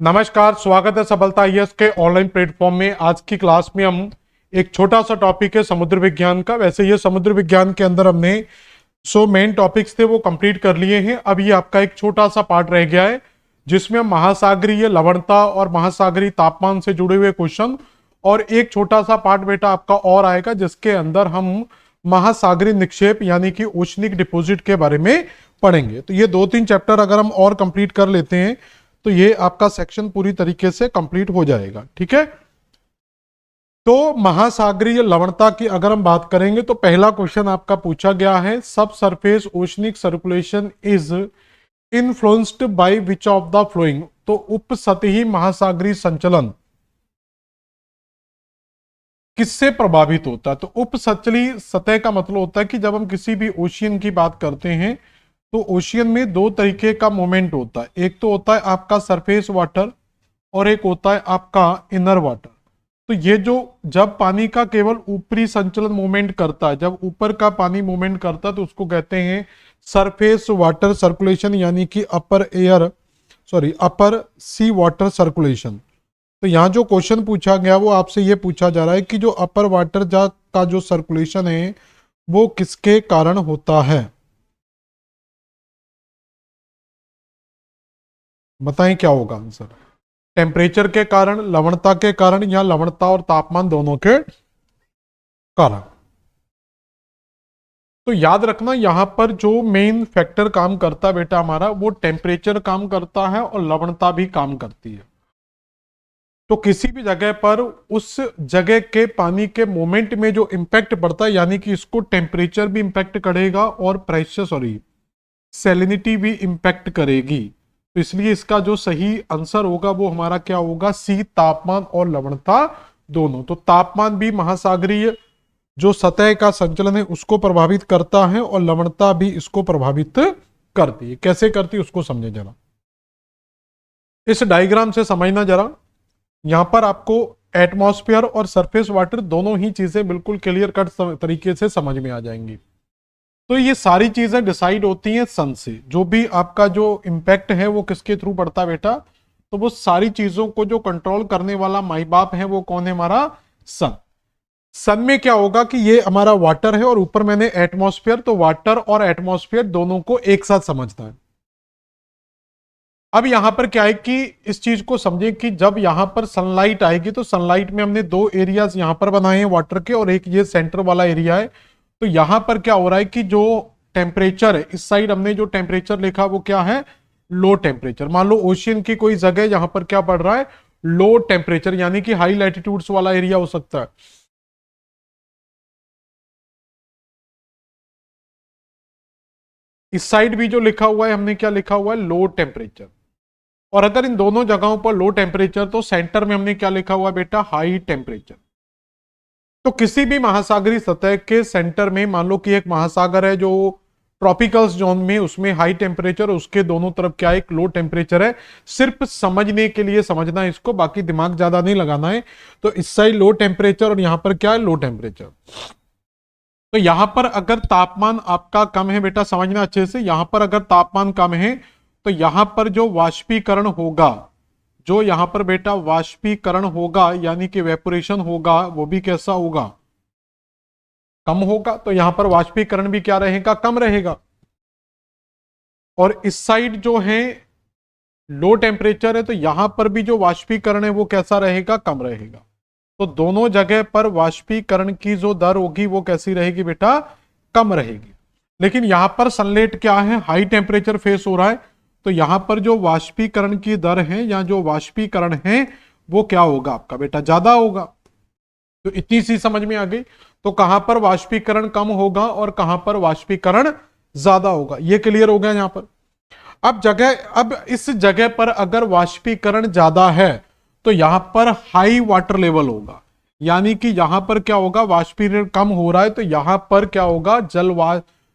नमस्कार, स्वागत है सफलता आईएएस के ऑनलाइन प्लेटफॉर्म में। आज की क्लास में हम एक छोटा सा टॉपिक है समुद्र विज्ञान का। वैसे ये समुद्र विज्ञान के अंदर हमने मेन टॉपिक्स थे वो कंप्लीट कर लिए हैं। अब ये आपका एक छोटा सा पार्ट रह गया है जिसमें हम महासागरीय लवणता और महासागरीय तापमान से जुड़े हुए क्वेश्चन और एक छोटा सा पार्ट बेटा आपका और आएगा जिसके अंदर हम महासागरीय निक्षेप यानी कि ओशनिक डिपॉजिट के बारे में पढ़ेंगे। तो ये 2-3 चैप्टर अगर हम और कंप्लीट कर लेते हैं तो ये आपका सेक्शन पूरी तरीके से कंप्लीट हो जाएगा। ठीक है, तो महासागरीय लवणता की अगर हम बात करेंगे तो पहला क्वेश्चन आपका पूछा गया है, सब surface oceanic circulation is influenced by which of the flowing. तो उपसतही महासागरीय संचलन किससे प्रभावित होता है? तो उपसतही सतह का मतलब होता है कि जब हम किसी भी ओशियन की बात करते हैं तो ओशियन में दो तरीके का मूवमेंट होता है। एक तो होता है आपका सरफेस वाटर और एक होता है आपका इनर वाटर। तो ये जो जब पानी का केवल ऊपरी संचलन मूवमेंट करता है, जब ऊपर का पानी मूवमेंट करता है तो उसको कहते हैं सरफेस वाटर सर्कुलेशन यानी कि अपर सी वाटर सर्कुलेशन। तो यहाँ जो क्वेश्चन पूछा गया वो आपसे ये पूछा जा रहा है कि जो अपर वाटर का जो सर्कुलेशन है वो किसके कारण होता है? बताएं क्या होगा आंसर। टेम्परेचर के कारण, लवणता के कारण, या लवणता और तापमान दोनों के कारण? तो याद रखना यहां पर जो मेन फैक्टर काम करता है बेटा हमारा वो टेम्परेचर काम करता है और लवणता भी काम करती है। तो किसी भी जगह पर उस जगह के पानी के मोमेंट में जो इंपैक्ट पड़ता है यानी कि इसको टेम्परेचर भी इंपैक्ट करेगा और प्रेशर सैलिनिटी भी इंपैक्ट करेगी। तो इसलिए इसका जो सही आंसर होगा वो हमारा क्या होगा? सी, तापमान और लवणता दोनों। तो तापमान भी महासागरीय जो सतह का संचलन है उसको प्रभावित करता है और लवणता भी इसको प्रभावित करती है। कैसे करती है उसको समझे जरा, इस डायग्राम से समझना जरा। यहां पर आपको एटमॉस्फेयर और सरफेस वाटर दोनों ही चीजें बिल्कुल क्लियर कट तरीके से समझ में आ जाएंगी। तो ये सारी चीजें डिसाइड होती हैं सन से। जो भी आपका जो इंपैक्ट है वो किसके थ्रू पड़ता है बेटा? तो वो सारी चीजों को जो कंट्रोल करने वाला माई बाप है वो कौन है? हमारा सन। सन में क्या होगा कि ये हमारा वाटर है और ऊपर मैंने एटमॉस्फेयर, तो वाटर और एटमॉस्फेयर दोनों को एक साथ समझना है। अब यहां पर क्या है कि इस चीज को समझे कि जब यहां पर सनलाइट आएगी तो सनलाइट में हमने दो एरियाज यहां पर बनाए हैं वाटर के और एक ये सेंटर वाला एरिया है। तो यहां पर क्या हो रहा है कि जो टेम्परेचर है, इस साइड हमने जो टेम्परेचर लिखा वो क्या है? Low temperature. मान लो ओशियन की कोई जगह यहां पर क्या पड़ रहा है? लो टेम्परेचर, यानी कि हाई लैटिट्यूड्स वाला एरिया हो सकता है। इस साइड भी जो लिखा हुआ है हमने क्या लिखा हुआ है? Low temperature. और अगर इन दोनों जगहों पर लो टेम्परेचर तो सेंटर में हमने क्या लिखा हुआ बेटा? High temperature. तो किसी भी महासागरीय सतह के सेंटर में मान लो कि एक महासागर है जो ट्रॉपिकल्स जोन में, उसमें हाई टेम्परेचर, उसके दोनों तरफ क्या एक लो टेम्परेचर है। सिर्फ समझने के लिए समझना है इसको, बाकी दिमाग ज्यादा नहीं लगाना है। तो इस साइड लो टेम्परेचर और यहां पर क्या है? Low temperature. तो यहां पर अगर तापमान आपका कम है बेटा, समझना अच्छे से, यहां पर अगर तापमान कम है तो यहां पर जो वाष्पीकरण होगा, जो यहां पर बेटा वाष्पीकरण होगा यानी कि वेपोरेशन होगा, वो भी कैसा होगा? कम होगा। तो यहां पर वाष्पीकरण भी क्या रहेगा? कम रहेगा। और इस साइड जो है लो टेम्परेचर है तो यहां पर भी जो वाष्पीकरण है वो कैसा रहेगा? कम रहेगा। तो दोनों जगह पर वाष्पीकरण की जो दर होगी वो कैसी रहेगी बेटा? कम रहेगी। लेकिन यहां पर सनलाइट क्या है? हाई टेम्परेचर फेस हो रहा है, तो यहां पर जो वाष्पीकरण की दर है या जो वाष्पीकरण है वो क्या होगा आपका बेटा? ज्यादा होगा। तो इतनी सी समझ में आ गई। तो कहां पर वाष्पीकरण कम होगा और कहां पर वाष्पीकरण ज्यादा होगा, ये क्लियर हो गया यहां पर। अब इस जगह पर अगर वाष्पीकरण ज्यादा है तो यहां पर हाई वाटर लेवल होगा, यानी कि यहां पर क्या होगा? वाष्पीकरण कम हो रहा है तो यहां पर क्या होगा?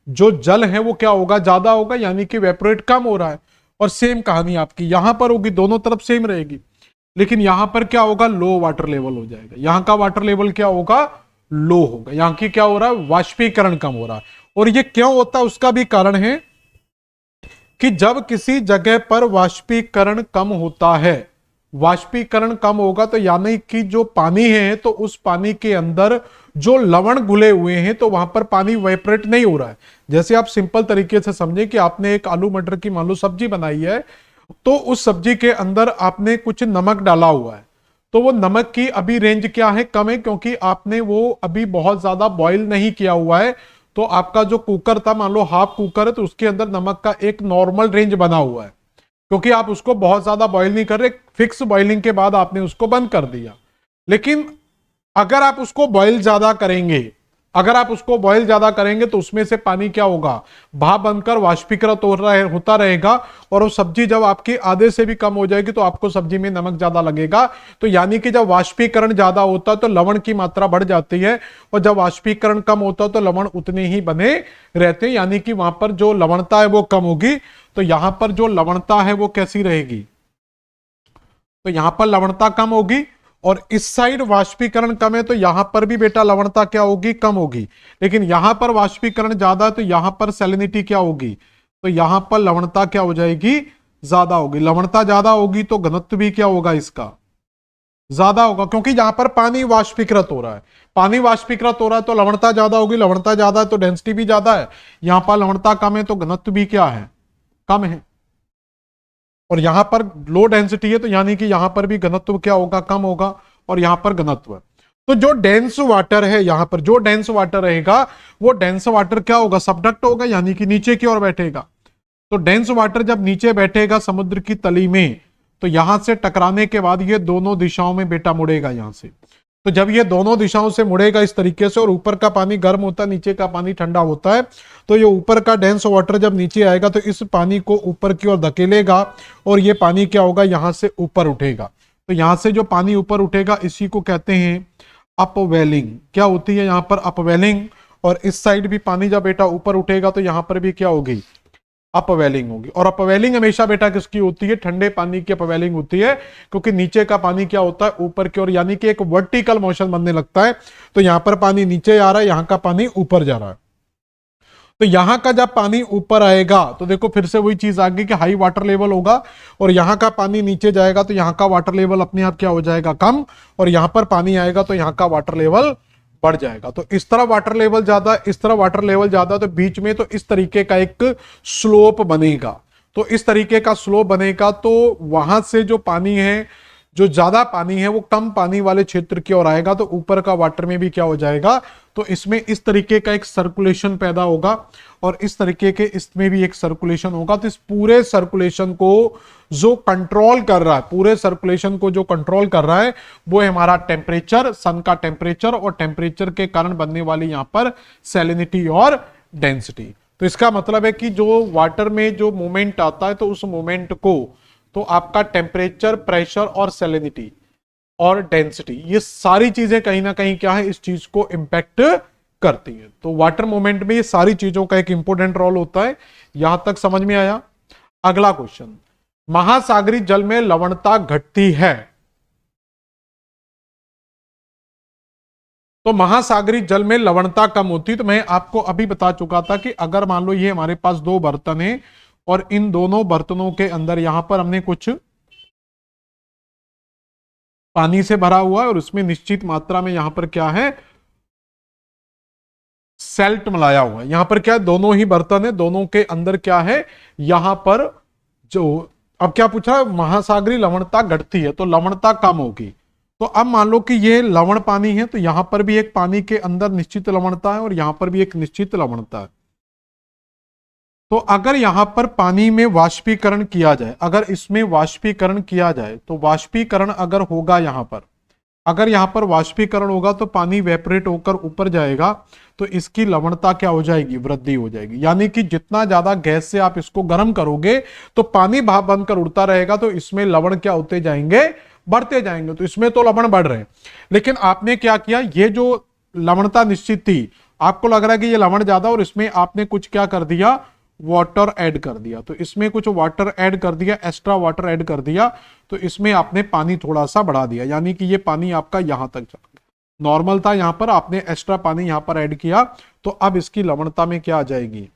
जो जल है वो क्या होगा? ज्यादा होगा, यानी कि वेपोरेट कम हो रहा है। और सेम कहानी आपकी यहां पर होगी, दोनों तरफ सेम रहेगी। लेकिन यहां पर क्या होगा? लो वाटर लेवल हो जाएगा। यहां का वाटर लेवल क्या होगा? लो होगा। यहां की क्या हो रहा है? वाष्पीकरण कम हो रहा है। और ये क्यों होता है उसका भी कारण है कि जब किसी जगह पर वाष्पीकरण कम होता है वाष्पीकरण कम होगा तो यानी कि जो पानी है तो उस पानी के अंदर जो लवण घुले हुए हैं तो वहां पर पानी वेपरेट नहीं हो रहा है। जैसे आप सिंपल तरीके से समझे कि आपने एक आलू मटर की मान लो सब्जी बनाई है, तो उस सब्जी के अंदर आपने कुछ नमक डाला हुआ है, तो वो नमक की अभी रेंज क्या है, कम है, क्योंकि आपने वो अभी बहुत ज्यादा बॉईल नहीं किया हुआ है। तो आपका जो कुकर था मान लो हाफ कुकर है, तो उसके अंदर नमक का एक नॉर्मल रेंज बना हुआ है, क्योंकि आप उसको बहुत ज्यादा बॉईल नहीं कर रहे, फिक्स बॉइलिंग के बाद आपने उसको बंद कर दिया। लेकिन अगर आप उसको बॉईल ज्यादा करेंगे, अगर आप उसको बॉईल ज्यादा करेंगे तो उसमें से पानी क्या होगा, भाप बनकर वाष्पीकृत होता रहेगा, और वो सब्जी जब आपकी आधे से भी कम हो जाएगी तो आपको सब्जी में नमक ज्यादा लगेगा। तो यानी कि जब वाष्पीकरण ज्यादा होता है तो लवण की मात्रा बढ़ जाती है, और जब वाष्पीकरण कम होता है तो लवण उतने ही बने रहते हैं, यानी कि वहां पर जो लवणता है वो कम होगी। तो यहां पर जो लवणता है वो कैसी रहेगी, तो यहां पर लवणता कम होगी, और इस साइड वाष्पीकरण कम है तो यहां पर भी बेटा लवणता क्या होगी, कम होगी। लेकिन यहां पर वाष्पीकरण ज्यादा है तो यहां पर सैलिनिटी क्या होगी, तो यहां पर लवणता क्या हो जाएगी, ज्यादा होगी। लवणता ज्यादा होगी तो घनत्व भी क्या होगा, इसका ज्यादा होगा, क्योंकि यहां पर पानी वाष्पीकृत हो रहा है, पानी वाष्पीकृत हो रहा है तो लवणता ज्यादा होगी, लवणता ज्यादा है तो डेंसिटी भी ज्यादा है। यहां पर लवणता कम है तो घनत्व भी क्या है, कम है। और यहां पर लो डेंसिटी है तो यानी कि यहां पर भी घनत्व क्या होगा, कम होगा, और यहां पर घनत्व। तो जो डेंस वाटर है, यहां पर जो डेंस वाटर रहेगा वो डेंस वाटर क्या होगा, सबडक्ट होगा, यानी कि नीचे की ओर बैठेगा। तो डेंस वाटर जब नीचे बैठेगा समुद्र की तली में, तो यहां से टकराने के बाद ये दोनों दिशाओं में बेटा मुड़ेगा यहां से। तो जब ये दोनों दिशाओं से मुड़ेगा इस तरीके से, और ऊपर का पानी गर्म होता है, नीचे का पानी ठंडा होता है, तो ये ऊपर का डेंस वाटर जब नीचे आएगा तो इस पानी को ऊपर की ओर धकेलेगा, और ये पानी क्या होगा, यहां से ऊपर उठेगा। तो यहां से जो पानी ऊपर उठेगा इसी को कहते हैं अपवेलिंग। क्या होती है यहां पर, अपवेलिंग। और इस साइड भी पानी जब बेटा ऊपर उठेगा तो यहां पर भी क्या होगी, अपवेलिंग होगी। और अपवेलिंग हमेशा बेटा किसकी होती है, ठंडे पानी की अपवेलिंग होती है, क्योंकि नीचे का पानी क्या होता है, ऊपर की ओर, यानी कि एक वर्टिकल मोशन बनने लगता है। तो यहां पर पानी नीचे आ रहा है, यहां का पानी ऊपर जा रहा है। तो यहां का जब पानी ऊपर आएगा तो देखो फिर से वही चीज आ गई कि हाई वाटर लेवल होगा, और यहां का पानी नीचे जाएगा तो यहां का वाटर लेवल अपने आप क्या हो जाएगा, कम, और यहां पर पानी आएगा तो यहां का वाटर लेवल बढ़ जाएगा। तो इस तरह वाटर लेवल ज्यादा, इस तरह वाटर लेवल ज्यादा, तो बीच में तो इस तरीके का एक स्लोप बनेगा। तो इस तरीके का स्लोप बनेगा तो वहां से जो पानी है, जो ज्यादा पानी है वो कम पानी वाले क्षेत्र की ओर आएगा, तो ऊपर का वाटर में भी क्या हो जाएगा, तो इसमें इस तरीके का एक सर्कुलेशन पैदा होगा, और इस तरीके के इसमें भी एक सर्कुलेशन होगा। तो इस पूरे सर्कुलेशन को जो कंट्रोल कर रहा है, पूरे सर्कुलेशन को जो कंट्रोल कर रहा है वो है हमारा टेम्परेचर, सन का टेम्परेचर, और टेम्परेचर के कारण बनने वाली यहां पर सैलिनिटी और डेंसिटी। तो इसका मतलब है कि जो वाटर में जो मूवमेंट आता है तो उस मूवमेंट को, तो आपका टेम्परेचर, प्रेशर और सैलिनिटी और डेंसिटी, ये सारी चीजें कहीं ना कहीं क्या है, इस चीज को इंपैक्ट करती है। तो वाटर मूवमेंट में ये सारी चीजों का एक इंपॉर्टेंट रोल होता है। यहां तक समझ में आया। अगला क्वेश्चन, महासागरीय जल में लवणता घटती है, तो महासागरीय जल में लवणता कम होती। तो मैं आपको अभी बता चुका था कि अगर मान लो ये हमारे पास दो बर्तन है, और इन दोनों बर्तनों के अंदर यहां पर हमने कुछ पानी से भरा हुआ है, और उसमें निश्चित मात्रा में यहां पर क्या है, सेल्ट मिलाया हुआ है। यहां पर क्या है, दोनों ही बर्तन है, दोनों के अंदर क्या है, यहां पर जो, अब क्या पूछा, महासागरीय लवणता घटती है तो लवणता कम होगी। तो अब मान लो कि ये लवण पानी है, तो यहां पर भी एक पानी के अंदर निश्चित लवणता है, और यहां पर भी एक निश्चित लवणता है। तो अगर यहां पर पानी में वाष्पीकरण किया जाए, अगर इसमें वाष्पीकरण किया जाए, तो वाष्पीकरण अगर होगा यहां पर, अगर यहां पर वाष्पीकरण होगा तो पानी वेपरेट होकर ऊपर जाएगा, तो इसकी लवणता क्या हो जाएगी, वृद्धि हो जाएगी। यानी कि जितना ज्यादा गैस से आप इसको गर्म करोगे तो पानी भाप बनकर उड़ता रहेगा, तो इसमें लवण क्या होते जाएंगे, बढ़ते जाएंगे। तो इसमें तो लवण बढ़ रहे हैं, लेकिन आपने क्या किया, ये जो लवणता निश्चित थी, आपको लग रहा है कि ये लवण ज्यादा, और इसमें आपने कुछ क्या कर दिया, वाटर ऐड कर दिया। तो इसमें कुछ वाटर ऐड कर दिया, एक्स्ट्रा वाटर ऐड कर दिया, तो इसमें आपने पानी थोड़ा सा बढ़ा दिया, यानी कि ये पानी आपका यहां तक चला गया। नॉर्मल था यहां पर, आपने एक्स्ट्रा पानी यहां पर ऐड किया, तो अब इसकी लवणता में क्या आ जाएगी,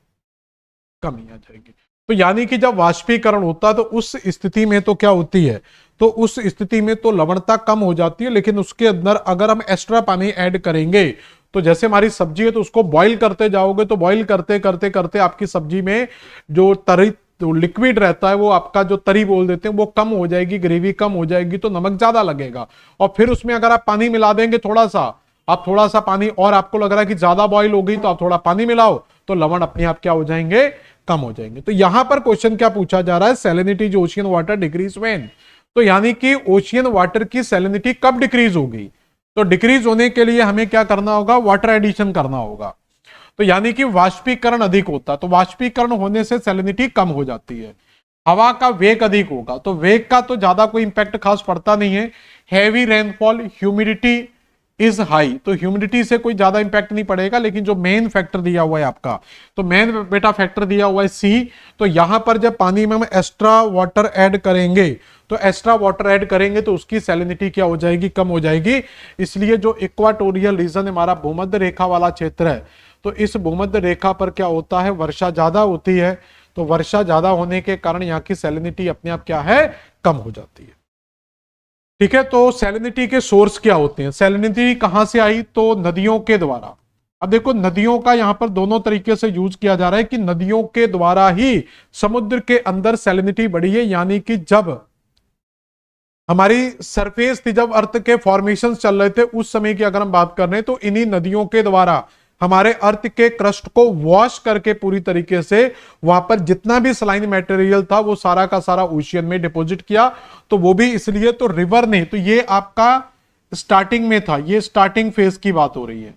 कमी आ जाएगी। तो यानी कि जब वाष्पीकरण होता है तो उस स्थिति में तो क्या होती है, तो उस स्थिति में तो लवणता कम हो जाती है, लेकिन उसके अंदर अगर हम एक्स्ट्रा पानी ऐड करेंगे तो जैसे हमारी सब्जी है तो उसको बॉईल करते जाओगे तो बॉईल करते करते करते आपकी सब्जी में जो तरी तो लिक्विड रहता है वो आपका जो तरी बोल देते हैं वो कम हो जाएगी, ग्रेवी कम हो जाएगी, तो नमक ज्यादा लगेगा। और फिर उसमें अगर आप पानी मिला देंगे थोड़ा सा, आप थोड़ा सा पानी, और आपको लग रहा है कि ज्यादा बॉईल हो गई तो आप थोड़ा पानी मिलाओ तो लवण अपने आप क्या हो जाएंगे, कम हो जाएंगे। तो यहां पर क्वेश्चन क्या पूछा जा रहा है, सैलिनिटी जो ओशियन वाटर डिक्रीज व्हेन, तो यानी कि ओशियन वाटर की सैलिनिटी कब डिक्रीज होगी, तो डिक्रीज होने के लिए हमें क्या करना होगा, वाटर एडिशन करना होगा। तो यानी कि वाष्पीकरण अधिक होता है, तो वाष्पीकरण होने से सैलिनिटी कम हो जाती है। हवा का वेग अधिक होगा, तो वेग का तो ज्यादा कोई इंपैक्ट खास पड़ता नहीं है। Heavy rainfall, humidity is high, तो ह्यूमिडिटी से कोई ज्यादा इंपैक्ट नहीं पड़ेगा। लेकिन जो मेन फैक्टर दिया हुआ है आपका, तो मेन बेटा फैक्टर दिया हुआ है सी, तो यहां पर जब पानी में हम एक्स्ट्रा वाटर ऐड करेंगे, तो एक्स्ट्रा वाटर ऐड करेंगे तो उसकी सैलिनिटी क्या हो जाएगी, कम हो जाएगी। इसलिए जो इक्वाटोरियल रीजन हमारा भूमध्य रेखा वाला क्षेत्र है, तो इस भूमध्य रेखा पर क्या होता है, वर्षा ज्यादा होती है, तो वर्षा ज्यादा होने के कारण यहाँ की सैलिनिटी अपने आप क्या है, कम हो जाती है। ठीक है, तो सैलिनिटी के सोर्स क्या होते हैं, सैलिनिटी कहां से आई, तो नदियों के द्वारा। अब देखो नदियों का यहां पर दोनों तरीके से यूज किया जा रहा है कि नदियों के द्वारा ही समुद्र के अंदर सैलिनिटी बढ़ी है। यानी कि जब हमारी सरफेस थी, जब अर्थ के फॉर्मेशन चल रहे थे उस समय की अगर हम बात कर रहे हैं, तो इन्हीं नदियों के द्वारा हमारे अर्थ के क्रस्ट को वॉश करके पूरी तरीके से वहां पर जितना भी सलाइन मटेरियल था वो सारा का सारा ओशियन में डिपॉजिट किया। तो वो भी इसलिए, तो रिवर ने, तो ये आपका स्टार्टिंग में था, ये स्टार्टिंग फेज की बात हो रही है।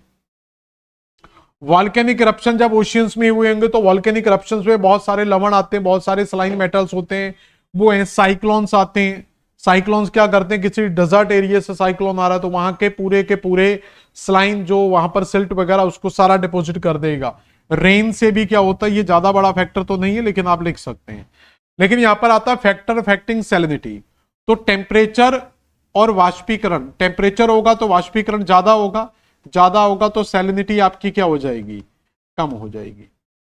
वॉल्केनिक इरप्शन जब ओशियंस में हुए होंगे तो वॉल्केनिक इरप्शंस में बहुत सारे लवण आते हैं, बहुत सारे सलाइन मेटल्स होते हैं, वो हैं साइक्लोन्स आते हैं। साइक्लोन्स क्या करते हैं, किसी डेजर्ट एरिया से साइक्लोन आ रहा है तो वहां के पूरे स्लाइन जो वहां पर सिल्ट वगैरह उसको सारा डिपॉजिट कर देगा। रेन से भी क्या होता है, ये ज्यादा बड़ा फैक्टर तो नहीं है लेकिन आप लिख सकते हैं। लेकिन यहां पर आता है फैक्टर अफेक्टिंग सैलिनिटी, तो टेम्परेचर और वाष्पीकरण, टेम्परेचर होगा तो वाष्पीकरण ज्यादा होगा, ज्यादा होगा तो सैलिनिटी आपकी क्या हो जाएगी, कम हो जाएगी।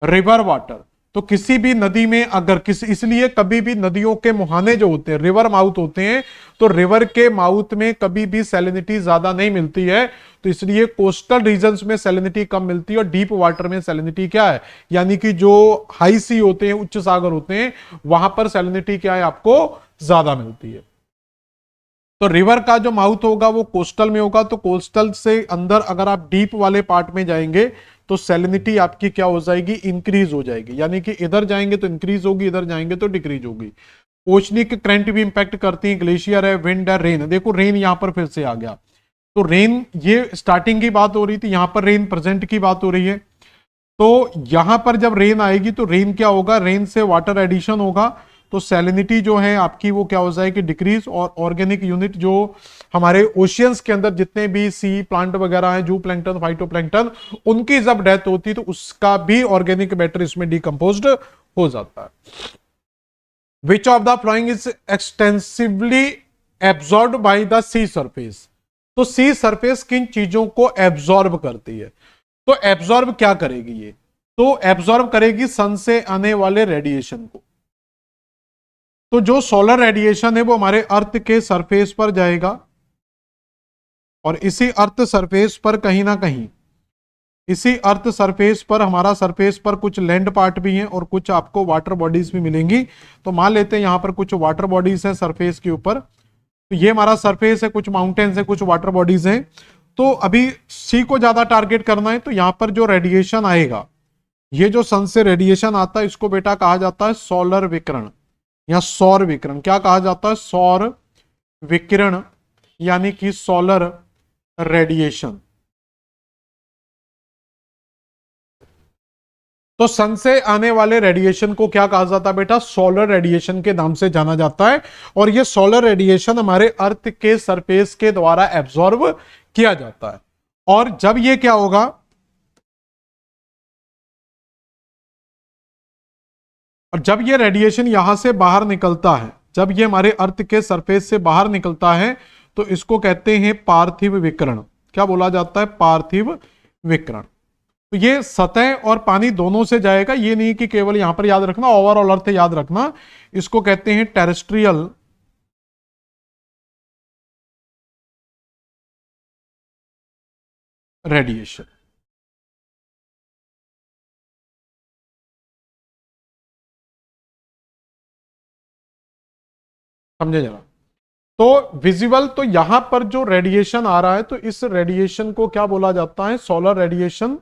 रिवर वाटर, तो किसी भी नदी में अगर किसी, इसलिए कभी भी नदियों के मुहाने जो होते हैं, रिवर माउथ होते हैं, तो रिवर के माउथ में कभी भी सैलिनिटी ज्यादा नहीं मिलती है। तो इसलिए कोस्टल रीजन्स में सैलिनिटी कम मिलती है और डीप वाटर में सैलिनिटी क्या है, यानी कि जो हाई सी होते हैं, उच्च सागर होते हैं, वहां पर सैलिनिटी क्या है, आपको ज्यादा मिलती है। तो रिवर का जो माउथ होगा वो कोस्टल में होगा, तो कोस्टल से अंदर अगर आप डीप वाले पार्ट में जाएंगे तो सैलिनिटी आपकी क्या हो जाएगी, इंक्रीज हो जाएगी। यानी कि इधर जाएंगे तो इंक्रीज होगी, इधर जाएंगे तो डिक्रीज होगी। ओशनिक करंट भी इंपैक्ट करती है, ग्लेशियर है, विंड है, रेन। देखो रेन यहां पर फिर से आ गया, तो रेन ये स्टार्टिंग की बात हो रही थी, यहां पर रेन प्रेजेंट की बात हो रही है। तो यहां पर जब रेन आएगी तो रेन क्या होगा, रेन से वाटर एडिशन होगा, तो सैलिनिटी जो है आपकी वो क्या हो जाएगी, डिक्रीज। और ऑर्गेनिक यूनिट जो हमारे ओशियंस के अंदर जितने भी सी प्लांट वगैरह हैं, जू प्लैंकटन, फाइटोप्लैंकटन, उनकी जब डेथ होती है तो उसका भी ऑर्गेनिक मैटर इसमें डिकम्पोज्ड हो जाता है। Which of the following is extensively absorb by the sea surface, तो सी सरफेस किन चीजों को एब्जॉर्ब करती है, तो एब्जॉर्ब क्या करेगी ये, तो एब्जॉर्ब करेगी सन से आने वाले रेडिएशन को। तो जो सोलर रेडिएशन है वो हमारे अर्थ के सरफेस पर जाएगा और इसी अर्थ सरफेस पर कहीं ना कहीं, इसी अर्थ सरफेस पर, हमारा सरफेस पर कुछ लैंड पार्ट भी हैं और कुछ आपको वाटर बॉडीज भी मिलेंगी। तो मान लेते हैं यहां पर कुछ वाटर बॉडीज है सरफेस के ऊपर, तो ये हमारा सरफेस है, कुछ माउंटेन्स है, कुछ वाटर बॉडीज हैं। तो अभी सी को ज्यादा टारगेट करना है, तो यहां पर जो रेडिएशन आएगा, ये जो सन से रेडिएशन आता है इसको बेटा कहा जाता है सोलर विकिरण या सौर विकिरण। क्या कहा जाता है, सौर विकिरण, यानी कि सोलर रेडिएशन। तो सन से आने वाले रेडिएशन को क्या कहा जाता है बेटा, सोलर रेडिएशन के नाम से जाना जाता है। और ये सोलर रेडिएशन हमारे अर्थ के सरफेस के द्वारा एब्जॉर्ब किया जाता है। और जब ये क्या होगा, और जब ये रेडिएशन यहां से बाहर निकलता है, जब ये हमारे अर्थ के सरफेस से बाहर निकलता है, तो इसको कहते हैं पार्थिव विकिरण। क्या बोला जाता है, पार्थिव विकिरण। तो ये सतह और पानी दोनों से जाएगा, ये नहीं कि केवल यहां पर याद रखना, ओवरऑल अर्थ याद रखना। इसको कहते हैं टेरेस्ट्रियल रेडिएशन। समझे जरा। तो विजिबल, तो यहां पर जो रेडिएशन आ रहा है तो इस रेडिएशन को क्या बोला जाता है? Solar radiation.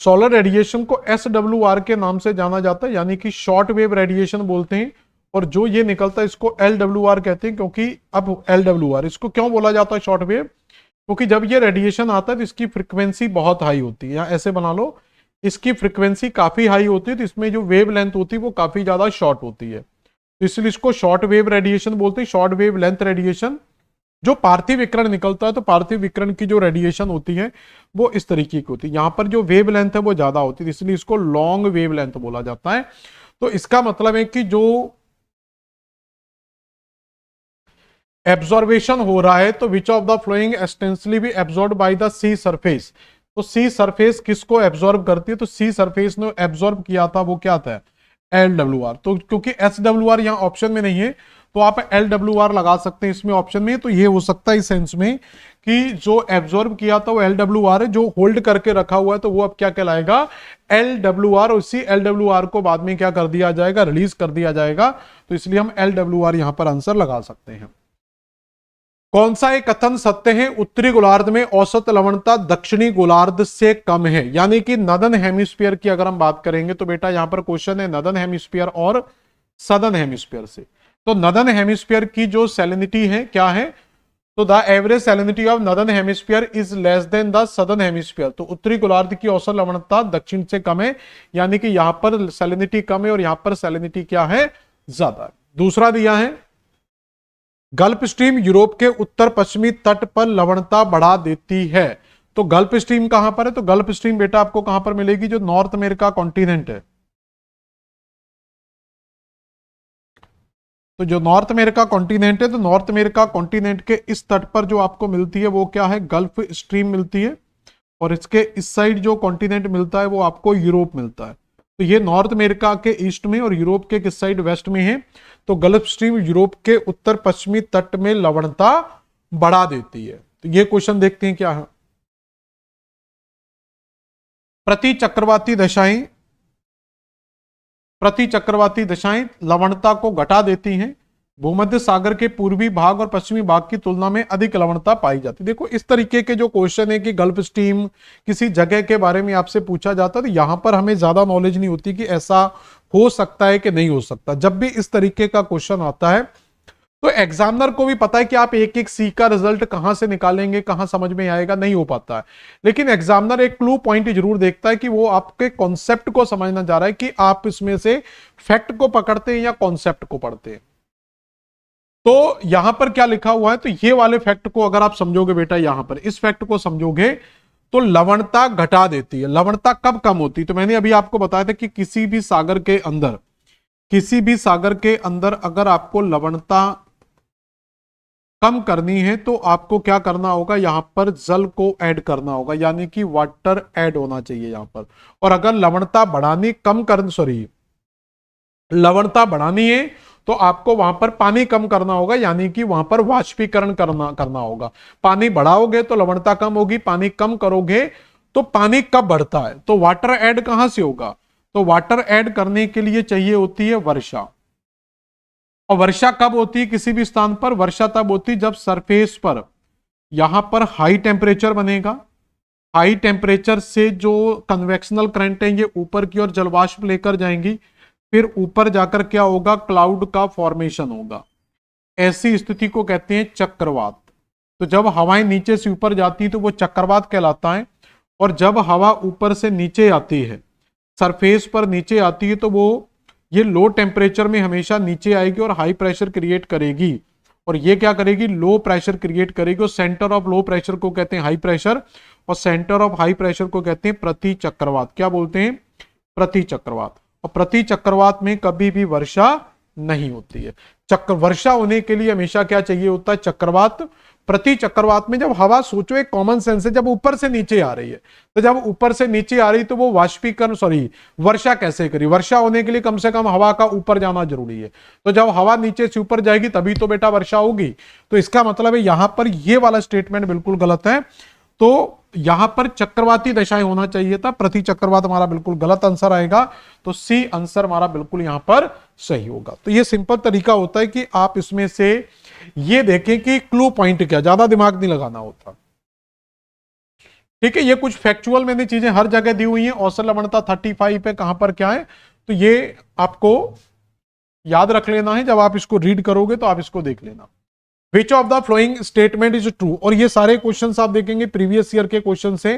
सोलर रेडिएशन को SWR के नाम से जाना जाता है, यानी कि शॉर्ट वेव रेडिएशन बोलते हैं। और जो ये निकलता है इसको LWR कहते हैं, क्योंकि अब LWR इसको क्यों बोला जाता है शॉर्ट वेव? क्योंकि जब ये रेडिएशन आता है तो इसकी फ्रीक्वेंसी बहुत हाई होती है, या ऐसे बना लो, इसकी फ्रीक्वेंसी काफी हाई होती है, तो इसमें जो वेव लेंथ होती है वो काफी ज्यादा शॉर्ट होती है, तो इसलिए इसको शॉर्ट वेव रेडिएशन बोलते हैं, शॉर्ट वेव लेंथ रेडिएशन। जो पार्थिव विकिरण निकलता है तो पार्थिव विकिरण की जो रेडिएशन होती है वो इस तरीके की होती है, यहां पर जो वेव लेंथ है वो ज्यादा होती है, इसलिए इसको लॉन्ग वेव लेंथ बोला जाता है। तो इसका मतलब है कि जो एब्जॉर्वेशन हो रहा है, तो which of the following extensively be absorb by the sea surface. तो सी सरफेस किसको एब्जॉर्ब करती है? तो सी सरफेस ने एब्जॉर्ब किया था वो क्या था? LWR। तो क्योंकि SWR यहाँ ऑप्शन में नहीं है तो आप LWR लगा सकते हैं इसमें ऑप्शन में। तो ये हो सकता है इस सेंस में कि जो एब्जॉर्ब किया था वो LWR है, जो होल्ड करके रखा हुआ है तो वो अब क्या कहलाएगा? LWR। उसी LWR को बाद में क्या कर दिया जाएगा? रिलीज कर दिया जाएगा। तो इसलिए हम LWR यहां पर आंसर लगा सकते हैं। कौन सा एक कथन सत्य है? उत्तरी गोलार्ध में औसत लवणता दक्षिणी गोलार्ध से कम है, यानी कि नदन हेमिस्फीयर की अगर हम बात करेंगे तो बेटा यहां पर क्वेश्चन है नदन हेमिस्फीयर और सदर्न हेमिस्फीयर से। तो नदन हेमिस्फीयर की जो सैलिनिटी है क्या है? तो the average salinity of northern hemisphere is less than the southern hemisphere. तो उत्तरी गोलार्ध की औसत लवणता दक्षिण से कम है, यानी कि यहां पर सैलिनिटी कम है और यहां पर सैलिनिटी क्या है? ज्यादा। दूसरा दिया है गल्फ स्ट्रीम यूरोप के उत्तर पश्चिमी तट पर लवणता बढ़ा देती है। तो गल्फ स्ट्रीम कहां पर है? तो गल्फ स्ट्रीम बेटा आपको कहां पर मिलेगी? जो नॉर्थ अमेरिका कॉन्टिनेंट है, तो जो नॉर्थ अमेरिका कॉन्टिनेंट है, तो नॉर्थ अमेरिका कॉन्टिनेंट के इस तट पर जो आपको मिलती है वो क्या है? गल्फ स्ट्रीम मिलती है। और इसके इस साइड जो कॉन्टिनेंट मिलता है वो आपको यूरोप मिलता है। तो ये नॉर्थ अमेरिका के ईस्ट में और यूरोप के किस साइड? वेस्ट में है। तो गल्फ स्ट्रीम यूरोप के उत्तर पश्चिमी तट में लवणता बढ़ा देती है। तो ये क्वेश्चन देखते हैं क्या है। प्रति चक्रवाती दशाएं लवणता को घटा देती हैं। भूमध्य सागर के पूर्वी भाग और पश्चिमी भाग की तुलना में अधिक लवणता पाई जाती है। देखो इस तरीके के जो क्वेश्चन है कि गल्फ स्ट्रीम किसी जगह के बारे में आपसे पूछा जाता है तो यहां पर हमें ज्यादा नॉलेज नहीं होती कि ऐसा हो सकता है कि नहीं हो सकता। जब भी इस तरीके का क्वेश्चन आता है तो एग्जामिनर को भी पता है कि आप एक एक सी का रिजल्ट कहां से निकालेंगे, कहां समझ में आएगा, नहीं हो पाता है। लेकिन एग्जामिनर एक क्लू पॉइंट जरूर देखता है कि वो आपके कॉन्सेप्ट को समझना चाह रहा है कि आप इसमें से फैक्ट को पकड़ते हैं या कॉन्सेप्ट को पढ़ते हैं। तो यहां पर क्या लिखा हुआ है? तो ये वाले फैक्ट को अगर आप समझोगे बेटा, यहां पर इस फैक्ट को समझोगे तो लवणता घटा देती है। लवणता कब कम होती है? तो मैंने अभी आपको बताया था कि किसी भी सागर के अंदर अगर आपको लवणता कम करनी है तो आपको क्या करना होगा? यहां पर जल को ऐड करना होगा, यानी कि वाटर ऐड होना चाहिए यहां पर। और अगर लवणता बढ़ानी है तो आपको वहां पर पानी कम करना होगा, यानी कि वहां पर वाष्पीकरण करना होगा। पानी बढ़ाओगे तो लवणता कम होगी, पानी कम करोगे तो पानी कब बढ़ता है? तो वाटर ऐड कहां से होगा? तो वाटर ऐड करने के लिए चाहिए होती है वर्षा। और वर्षा कब होती है किसी भी स्थान पर? वर्षा तब होती है जब सरफेस पर यहां पर हाई टेम्परेचर बनेगा। हाई टेम्परेचर से जो कन्वेक्शनल करंट है ये ऊपर की ओर जलवाष्प लेकर जाएंगी, फिर ऊपर जाकर क्या होगा? क्लाउड का फॉर्मेशन होगा। ऐसी स्थिति को कहते हैं चक्रवात। तो जब हवाएं नीचे से ऊपर जाती है तो वो चक्रवात कहलाता है। और जब हवा ऊपर से नीचे आती है, सरफेस पर नीचे आती है, तो वो ये लो टेम्परेचर में हमेशा नीचे आएगी और हाई प्रेशर क्रिएट करेगी। और ये क्या करेगी? लो प्रेशर क्रिएट करेगी। और सेंटर ऑफ लो प्रेशर को कहते हैं हाई प्रेशर और सेंटर ऑफ हाई प्रेशर को कहते हैं प्रति चक्रवात। क्या बोलते हैं? प्रति चक्रवात। और प्रति चक्रवात में कभी भी वर्षा नहीं होती है। चक्र वर्षा होने के लिए हमेशा क्या चाहिए होता है, चक्रवात। प्रति चक्रवात में जब हवा, सोचो एक कॉमन सेंस है, जब ऊपर से नीचे आ रही है, तो जब ऊपर से नीचे आ रही तो वो वाष्पीकरण, सॉरी, वर्षा कैसे करी? वर्षा होने के लिए कम से कम हवा का ऊपर जाना जरूरी है। तो जब हवा नीचे से ऊपर जाएगी तभी तो बेटा वर्षा होगी। तो इसका मतलब है यहां पर ये वाला स्टेटमेंट बिल्कुल गलत है। तो यहां पर चक्रवाती दशाएं होना चाहिए था, प्रति चक्रवात हमारा बिल्कुल गलत आंसर आएगा। तो सी आंसर हमारा बिल्कुल यहां पर सही होगा। तो ये सिंपल तरीका होता है कि आप इसमें से ये देखें कि क्लू पॉइंट क्या, ज्यादा दिमाग नहीं लगाना होता। ठीक है, ये कुछ फैक्चुअल मैंने चीजें हर जगह दी हुई हैं। औसत लवणता 35 पे कहां पर क्या है, तो ये आपको याद रख लेना है। जब आप इसको रीड करोगे तो आप इसको देख लेना। विच of the following statement is true? और ये सारे क्वेश्चन आप देखेंगे प्रीवियस ईयर के क्वेश्चन से।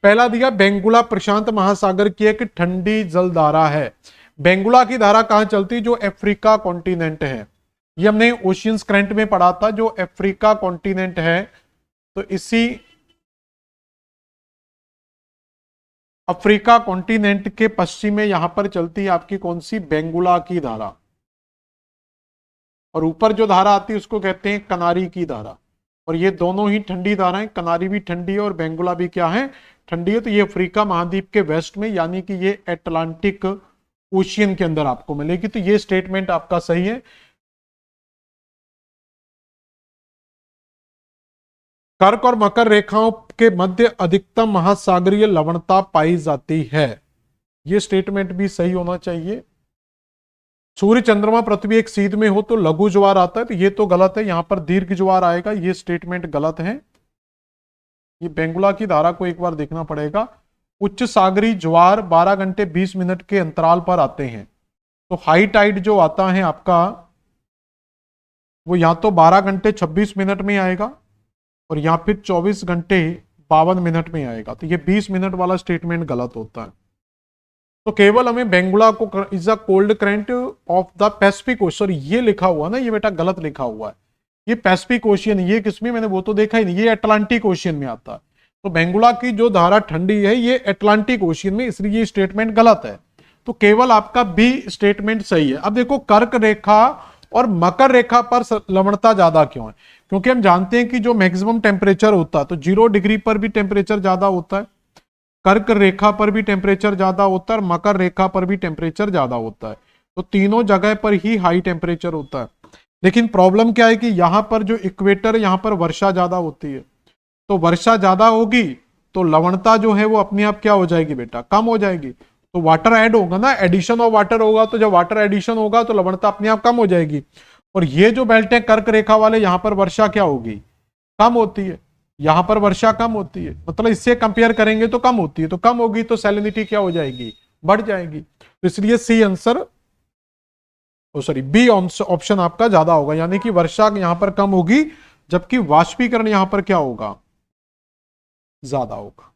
पहला दिया, बेंगुला प्रशांत महासागर की एक ठंडी जलधारा है। बेंगुला की धारा कहां चलती? जो अफ्रीका कॉन्टिनेंट है। ये हमने ओशियंस करंट में पढ़ा था, जो अफ्रीका कॉन्टिनेंट है। तो इसी अफ्रीका कॉन्टिनेंट के पश्चिम में यहां पर चलती है आपकी कौन सी? बेंगुला की धारा। और ऊपर जो धारा आती है उसको कहते हैं कनारी की धारा। और ये दोनों ही ठंडी धाराएं, कनारी भी ठंडी है और बेंगुला भी क्या है? ठंडी है। तो ये अफ्रीका महाद्वीप के वेस्ट में, यानी कि ये अटलांटिक ओशियन के अंदर आपको मिलेगी। तो ये स्टेटमेंट आपका सही है। कर्क और मकर रेखाओं के मध्य अधिकतम महासागरीय लवणता पाई जाती है। यह स्टेटमेंट भी सही होना चाहिए। सूर्य चंद्रमा पृथ्वी एक सीध में हो तो लघु ज्वार आता है, तो ये तो गलत है। यहां पर दीर्घ ज्वार आएगा, ये स्टेटमेंट गलत है। ये बेंगुला की धारा को एक बार देखना पड़ेगा। उच्च सागरी ज्वार 12 घंटे 20 मिनट के अंतराल पर आते हैं। तो हाई टाइड जो आता है आपका, वो या तो 12 घंटे 26 मिनट में आएगा और या फिर 24 घंटे 52 मिनट में आएगा। तो ये 20 मिनट वाला स्टेटमेंट गलत होता है। तो केवल हमें बेंगुला को is a cold current of the Pacific ocean, ये लिखा हुआ ना, ये बेटा गलत लिखा हुआ है। ये पैसिफिक ओशियन, ये किसमें? मैंने वो तो देखा ही नहीं, ये अटलांटिक ओशियन में आता है। तो बेंगुला की जो धारा ठंडी है ये अटलांटिक ओशियन में, इसलिए ये स्टेटमेंट गलत है। तो केवल आपका बी स्टेटमेंट सही है। अब देखो, कर्क रेखा और मकर रेखा पर लवणता ज्यादा क्यों है? क्योंकि हम जानते हैं कि जो मैक्सिमम टेम्परेचर होता है, तो 0 डिग्री पर भी टेम्परेचर ज्यादा होता है, कर्क रेखा पर भी टेम्परेचर ज्यादा होता है और मकर रेखा पर भी टेम्परेचर ज्यादा होता है। तो तीनों जगह पर ही हाई टेम्परेचर होता है। लेकिन प्रॉब्लम क्या है कि यहां पर जो इक्वेटर, यहां पर वर्षा ज्यादा होती है। तो वर्षा ज्यादा होगी तो लवणता जो है वो अपने आप क्या हो जाएगी बेटा? कम हो जाएगी। तो वाटर ऐड होगा ना, एडिशन ऑफ वाटर होगा। तो जब वाटर एडिशन होगा तो लवणता अपने आप कम हो जाएगी। और ये जो बेल्ट है कर्क रेखा वाले, यहां पर वर्षा क्या होगी? कम होती है। यहां पर वर्षा कम होती है, मतलब इससे कंपेयर करेंगे तो कम होती है। तो कम होगी तो सैलिनिटी क्या हो जाएगी? बढ़ जाएगी। तो इसलिए C answer, sorry, B option आपका ज्यादा होगा, यानी कि वर्षा यहां पर कम होगी जबकि वाष्पीकरण यहां पर क्या होगा? ज्यादा होगा।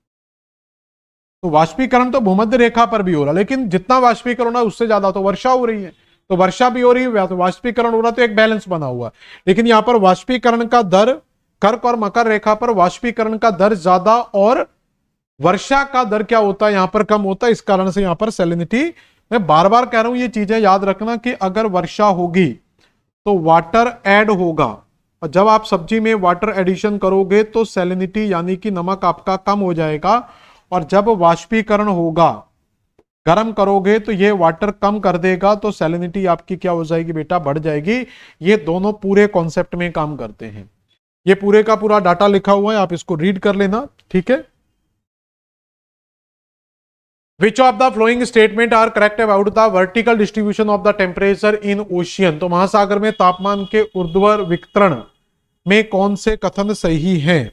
तो वाष्पीकरण तो भूमध्य रेखा पर भी हो रहा है, लेकिन जितना वाष्पीकरण हो रहा है उससे ज्यादा तो वर्षा हो रही है। तो वर्षा भी हो रही है तो वाष्पीकरण हो रहा है, तो एक बैलेंस बना हुआ है। लेकिन यहां पर वाष्पीकरण का दर, कर्क और मकर रेखा पर वाष्पीकरण का दर ज्यादा और वर्षा का दर क्या होता है? यहां पर कम होता है। इस कारण से यहां पर सैलिनिटी, मैं बार बार कह रहा हूं ये चीजें याद रखना कि अगर वर्षा होगी तो वाटर ऐड होगा, और जब आप सब्जी में वाटर एडिशन करोगे तो सैलिनिटी यानी कि नमक आपका कम हो जाएगा। और जब वाष्पीकरण होगा, गर्म करोगे तो ये वाटर कम कर देगा, तो सैलिनिटी आपकी क्या हो जाएगी बेटा? बढ़ जाएगी। ये दोनों पूरे कॉन्सेप्ट में काम करते हैं। ये पूरे का पूरा डाटा लिखा हुआ है, आप इसको रीड कर लेना, ठीक है। Which of the flowing statement are correct about the vertical distribution of the temperature in ocean? तो महासागर में तापमान के ऊर्ध्वाधर वितरण में कौन से कथन सही हैं?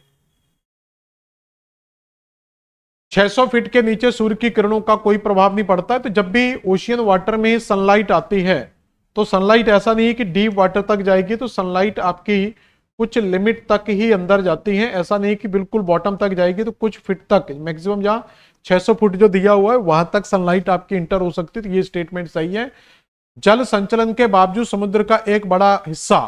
600 फीट के नीचे सूर्य की किरणों का कोई प्रभाव नहीं पड़ता है। तो जब भी ओशियन वाटर में सनलाइट आती है तो सनलाइट ऐसा नहीं है कि डीप वाटर तक जाएगी, तो सनलाइट आपकी कुछ लिमिट तक ही अंदर जाती है। ऐसा नहीं कि बिल्कुल बॉटम तक जाएगी, तो कुछ फीट तक, मैक्सिमम जहां 600 फुट जो दिया हुआ है वहां तक सनलाइट आपकी इंटर हो सकती है। तो ये स्टेटमेंट सही है। जल संचलन के बावजूद समुद्र का एक बड़ा हिस्सा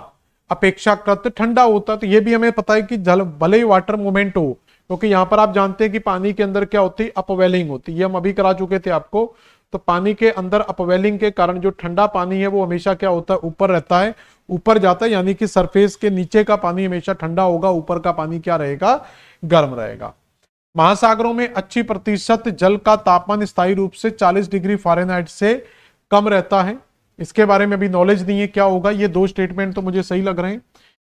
अपेक्षाकृत ठंडा होता है। तो ये भी हमें पता है कि जल भले ही वाटर मूवमेंट हो, क्योंकि यहां पर आप जानते हैं कि पानी के अंदर क्या होती है? अपवेलिंग होती है। ये हम अभी करा चुके थे आपको। तो पानी के अंदर अपवेलिंग के कारण जो ठंडा पानी है वो हमेशा क्या होता है, ऊपर रहता है, ऊपर जाता है, यानी कि सरफेस के नीचे का पानी हमेशा ठंडा होगा, ऊपर का पानी क्या रहेगा, गर्म रहेगा। महासागरों में अच्छी प्रतिशत जल का तापमान स्थायी रूप से 40 डिग्री फ़ारेनहाइट से कम रहता है। इसके बारे में अभी नॉलेज नहीं है क्या होगा। ये दो स्टेटमेंट तो मुझे सही लग रहे हैं,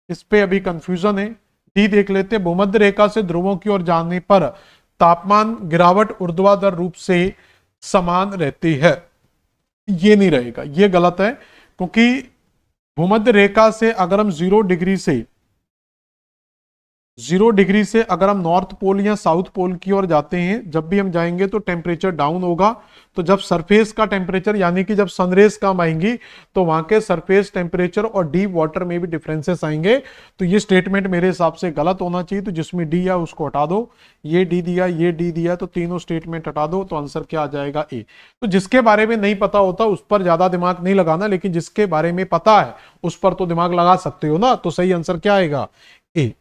इस पे अभी कंफ्यूजन है। डी देख लेते हैं, भूमध्य रेखा से ध्रुवों की ओर जाने पर तापमान गिरावट ऊर्ध्वाधर रूप से समान रहती है। ये नहीं रहेगा, ये गलत है, क्योंकि भूमध्य रेखा से अगर हम 0 डिग्री से अगर हम नॉर्थ पोल या साउथ पोल की ओर जाते हैं, जब भी हम जाएंगे तो टेम्परेचर डाउन होगा। तो जब सरफेस का टेम्परेचर यानी कि जब सनरेज कम आएंगी तो वहां के सरफेस टेम्परेचर और डीप वाटर में भी डिफरेंसेस आएंगे। तो ये स्टेटमेंट मेरे हिसाब से गलत होना चाहिए। तो जिसमें डी है उसको हटा दो, ये डी दिया, ये डी दिया, तो तीनों स्टेटमेंट हटा दो, तो आंसर क्या आ जाएगा, ए। तो जिसके बारे में नहीं पता होता उस पर ज्यादा दिमाग नहीं लगाना, लेकिन जिसके बारे में पता है उस पर तो दिमाग लगा सकते हो ना। तो सही आंसर क्या आएगा, ए।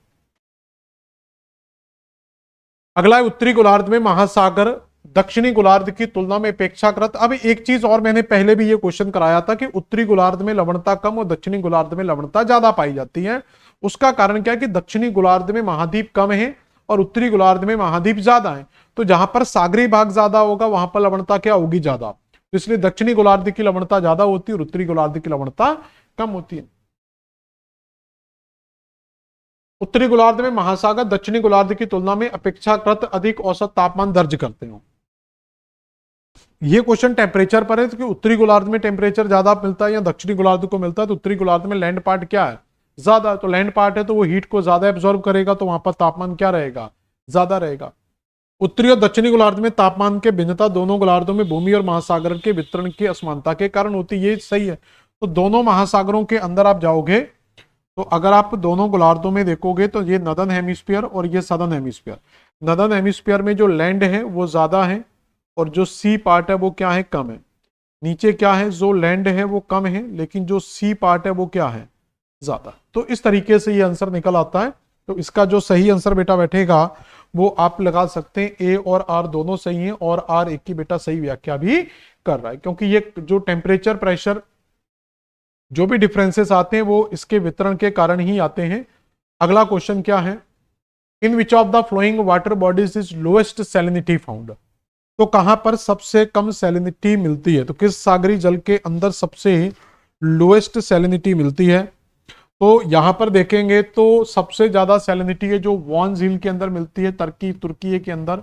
अगला है उत्तरी गोलार्ध में महासागर दक्षिणी गोलार्ध की तुलना में अपेक्षाकृत। अब एक चीज और, मैंने पहले भी ये क्वेश्चन कराया था कि उत्तरी गोलार्ध में लवणता कम और दक्षिणी गोलार्ध में लवणता ज्यादा पाई जाती है। उसका कारण क्या है कि दक्षिणी गोलार्ध में महाद्वीप कम है और उत्तरी गोलार्ध में महाद्वीप ज्यादा है। तो जहां पर सागरी भाग ज्यादा होगा वहां पर लवणता क्या होगी, ज्यादा। तो इसलिए दक्षिणी गोलार्ध की लवणता ज्यादा होती है और उत्तरी गोलार्ध की लवणता कम होती है। उत्तरी गोलार्ध में महासागर दक्षिणी गोलार्ध की तुलना में अपेक्षाकृत अधिक औसत तापमान दर्ज करते हो। ये क्वेश्चन टेम्परेचर पर है, तो कि उत्तरी गोलार्ध में टेम्परेचर ज्यादा मिलता है या दक्षिणी गोलार्ध को मिलता है। तो उत्तरी गोलार्ध में लैंड पार्ट क्या है, ज्यादा। तो लैंड पार्ट है तो वो हीट को ज्यादा एब्जॉर्ब करेगा, तो वहां पर तापमान क्या रहेगा, ज्यादा रहेगा। उत्तरी और दक्षिणी गोलार्ध में तापमान के भिन्नता दोनों गोलार्धों में भूमि और महासागर के वितरण की असमानता के कारण होती है। ये सही है। तो दोनों महासागरों के अंदर आप जाओगे तो अगर आप दोनों गोलार्धों में देखोगे तो ये नदर्न हेमिस्फीयर और ये सदर्न हेमिस्फीयर। नदर्न हेमिस्फीयर में जो लैंड है वो ज्यादा है और जो सी पार्ट है वो क्या है, कम है। नीचे क्या है, जो लैंड है वो कम है लेकिन जो सी पार्ट है वो क्या है, ज्यादा। तो इस तरीके से ये आंसर निकल आता है। तो इसका जो सही आंसर बेटा बैठेगा वो आप लगा सकते हैं, ए और आर दोनों सही हैं और आर एक की बेटा सही व्याख्या भी कर रहा है, क्योंकि ये जो टेम्परेचर प्रेशर जो भी डिफरेंसेस आते हैं वो इसके वितरण के कारण ही आते हैं। अगला क्वेश्चन क्या है, in which of the flowing water bodies is lowest salinity found. तो कहां पर सबसे कम सैलिनिटी मिलती है, तो किस सागरी जल के अंदर सबसे लोएस्ट सैलिनिटी मिलती है। तो यहां पर देखेंगे तो सबसे ज्यादा सैलिनिटी है जो वॉन झील के अंदर मिलती है, तुर्की के अंदर।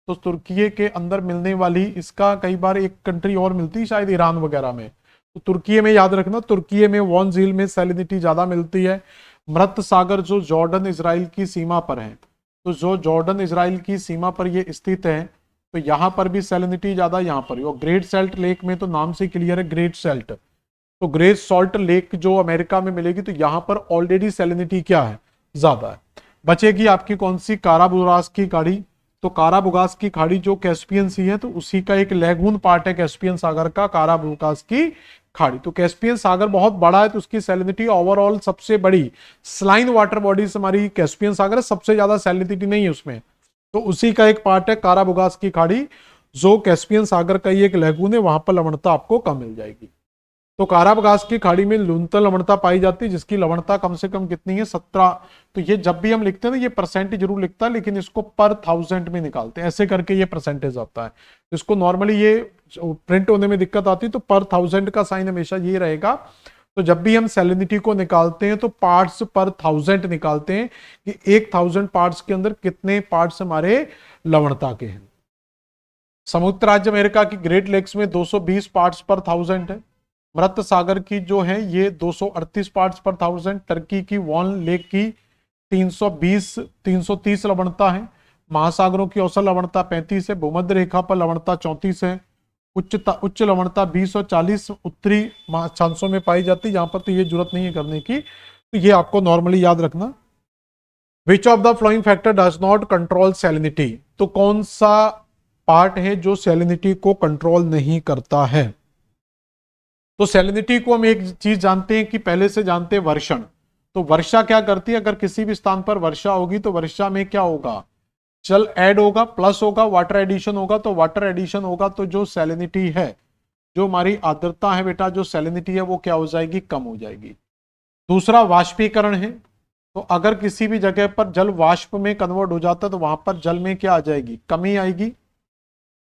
तो तुर्की के अंदर मिलने वाली, इसका कई बार एक कंट्री और मिलती है शायद ईरान वगैरह में। तो तुर्की में याद रखना, तुर्की में वॉन झील में सैलिनिटी ज्यादा मिलती है। मृत सागर जो जॉर्डन इजराइल की सीमा पर है, तो जो जॉर्डन इजराइल की सीमा पर ये स्थित है तो यहां पर भी सैलिनिटी ज्यादा यहां पर। और ग्रेट सॉल्ट लेक में तो नाम से क्लियर है, ग्रेट सॉल्ट। तो ग्रेट सॉल्ट लेक जो अमेरिका में मिलेगी तो यहां पर ऑलरेडी सैलिनिटी क्या है, ज्यादा है। बचेगी आपकी कौन सी, काराबुगास की खाड़ी। तो काराबुगास की खाड़ी जो कैस्पियन सी है तो उसी का एक लैगून पार्ट है कैस्पियन सागर का, काराबुगास की खाड़ी। तो कैस्पियन सागर बहुत बड़ा है तो उसकी सैलिनिटी ओवरऑल सबसे बड़ी स्लाइन वाटर बॉडीज हमारी कैस्पियन सागर है, सबसे ज्यादा सैलिनिटी नहीं है उसमें। तो उसी का एक पार्ट है काराबुगास की खाड़ी, जो कैस्पियन सागर का ही एक लैगून है, वहां पर लवणता आपको कम मिल जाएगी। तो काराबुगास की खाड़ी में न्यूनतम लवणता पाई जाती है जिसकी लवणता कम से कम कितनी है, 17। तो ये जब भी हम लिखते हैं ना ये परसेंट जरूर लिखता है लेकिन इसको पर 1000 में निकालते हैं, ऐसे करके ये परसेंटेज आता है। इसको नॉर्मली ये प्रिंट होने में दिक्कत आती है तो पर 1000 का साइन हमेशा ये रहेगा। तो जब भी हम सैलिनिटी को निकालते हैं तो पार्ट्स पर 1000 निकालते हैं कि 1000 पार्ट्स के अंदर कितने पार्ट्स हमारे लवणता के हैं। संयुक्त राज्य अमेरिका की ग्रेट लेक्स में 220 पार्ट्स पर 1000 है। मृत सागर की जो है ये 238 पार्ट्स पर 1000। टर्की की वॉन लेक की 330 लवणता है। महासागरों की औसत लवणता 35 है। भूमध्य रेखा पर लवणता 34 है। उच्च लवणता 20 और 40 उत्तरी महासागरों में पाई जाती है। यहाँ पर तो ये जरूरत नहीं है करने की, तो ये आपको नॉर्मली याद रखना। विच of the flowing factor does not control salinity. तो कौन सा पार्ट है जो सैलिनिटी को कंट्रोल नहीं करता है। तो सैलिनिटी को हम एक चीज जानते हैं कि पहले से जानते हैं, वर्षण। तो वर्षा क्या करती है, अगर किसी भी स्थान पर वर्षा होगी तो वर्षा में क्या होगा, जल ऐड होगा, प्लस होगा, वाटर एडिशन होगा। तो वाटर एडिशन होगा तो जो सैलिनिटी है जो हमारी आर्द्रता है बेटा, जो सैलिनिटी है, वो क्या हो जाएगी, कम हो जाएगी। दूसरा वाष्पीकरण है, तो अगर किसी भी जगह पर जल वाष्प में कन्वर्ट हो जाता है तो वहां पर जल में क्या आ जाएगी, कमी आएगी।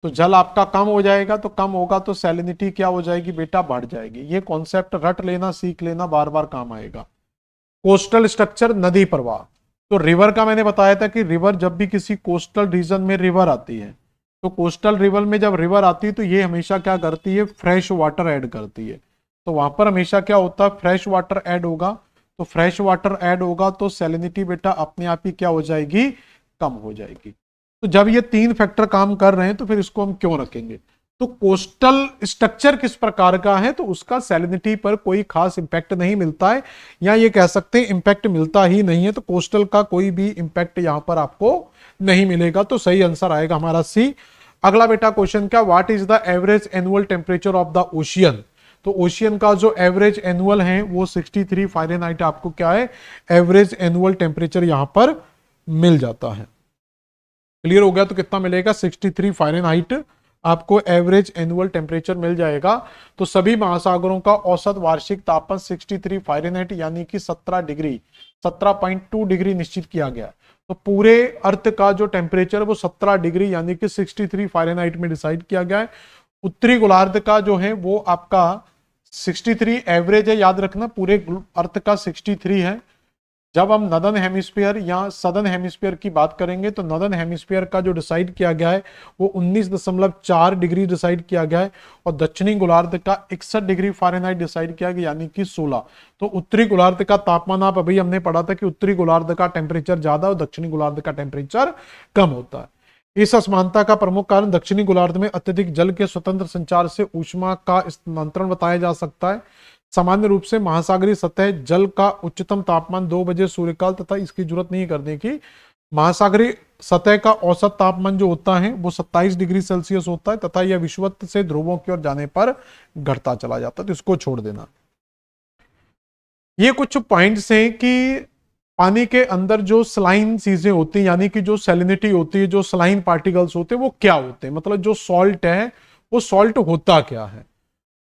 तो जल आपका कम हो जाएगा, तो कम होगा तो सैलिनिटी क्या हो जाएगी बेटा, बढ़ जाएगी। ये कॉन्सेप्ट रट लेना, सीख लेना, बार बार काम आएगा। कोस्टल स्ट्रक्चर, नदी प्रवाह। तो रिवर का मैंने बताया था कि रिवर जब भी किसी कोस्टल रीजन में रिवर आती है, तो कोस्टल रिवर में जब रिवर आती है तो ये हमेशा क्या करती है, फ्रेश वाटर ऐड करती है। तो वहां पर हमेशा क्या होता है, फ्रेश वाटर ऐड होगा। तो फ्रेश वाटर ऐड होगा तो सैलिनिटी बेटा अपने आप ही क्या हो जाएगी, कम हो जाएगी। तो जब ये तीन फैक्टर काम कर रहे हैं तो फिर इसको हम क्यों रखेंगे। तो कोस्टल स्ट्रक्चर किस प्रकार का है, तो उसका सैलिनिटी पर कोई खास इंपैक्ट नहीं मिलता है, या ये कह सकते हैं इंपैक्ट मिलता ही नहीं है। तो कोस्टल का कोई भी इंपैक्ट यहां पर आपको नहीं मिलेगा। तो सही आंसर आएगा हमारा सी। अगला बेटा क्वेश्चन क्या, what is the average annual temperature of the ocean. तो ओशियन का जो एवरेज एनुअल है वो 63 फ़ारेनहाइट आपको क्या है, एवरेज एनुअल टेम्परेचर यहां पर मिल जाता है। क्लियर हो गया, तो कितना मिलेगा, 63 फ़ारेनहाइट आपको एवरेज एनुअल टेम्परेचर मिल जाएगा। तो सभी महासागरों का औसत वार्षिक तापमान 63 फ़ारेनहाइट यानी कि 17.2 डिग्री निश्चित किया गया। तो पूरे अर्थ का जो टेम्परेचर है वो 17 डिग्री यानी कि 63 फ़ारेनहाइट में डिसाइड किया गया है। उत्तरी गोलार्ध का जो है वो आपका 63 एवरेज है, याद रखना पूरे अर्थ का 63 है। जब हम नदर्न हेमिस्फीयर या सदर्न हेमिस्फीयर की बात करेंगे तो नदर्न हेमिस्फीयर का जो डिसाइड किया गया है वो 19.4 डिग्री डिसाइड किया गया है, और दक्षिणी गोलार्ध का 61 डिग्री फ़ारेनहाइट डिसाइड किया गया यानी कि 16। तो उत्तरी गोलार्ध का तापमान, आप अभी हमने पढ़ा था कि उत्तरी गोलार्ध का टेम्परेचर ज्यादा और दक्षिणी गोलार्ध का टेम्परेचर कम होता है। इस असमानता का प्रमुख कारण दक्षिणी गोलार्ध में अत्यधिक जल के स्वतंत्र संचार से ऊष्मा का स्थानांतरण बताया जा सकता है। सामान्य रूप से महासागरीय सतह जल का उच्चतम तापमान 2 बजे सूर्यकाल तथा इसकी जरूरत नहीं करने की। महासागरीय सतह का औसत तापमान जो होता है वो 27 डिग्री सेल्सियस होता है तथा यह विषुवत से ध्रुवों की ओर जाने पर घटता चला जाता है। तो इसको छोड़ देना। ये कुछ पॉइंट्स हैं कि पानी के अंदर जो सलाइन चीजें होती हैं यानी कि जो सैलिनिटी होती है, जो सलाइन पार्टिकल्स होते हैं वो क्या होते हैं, मतलब जो सॉल्ट है वो सॉल्ट होता क्या है।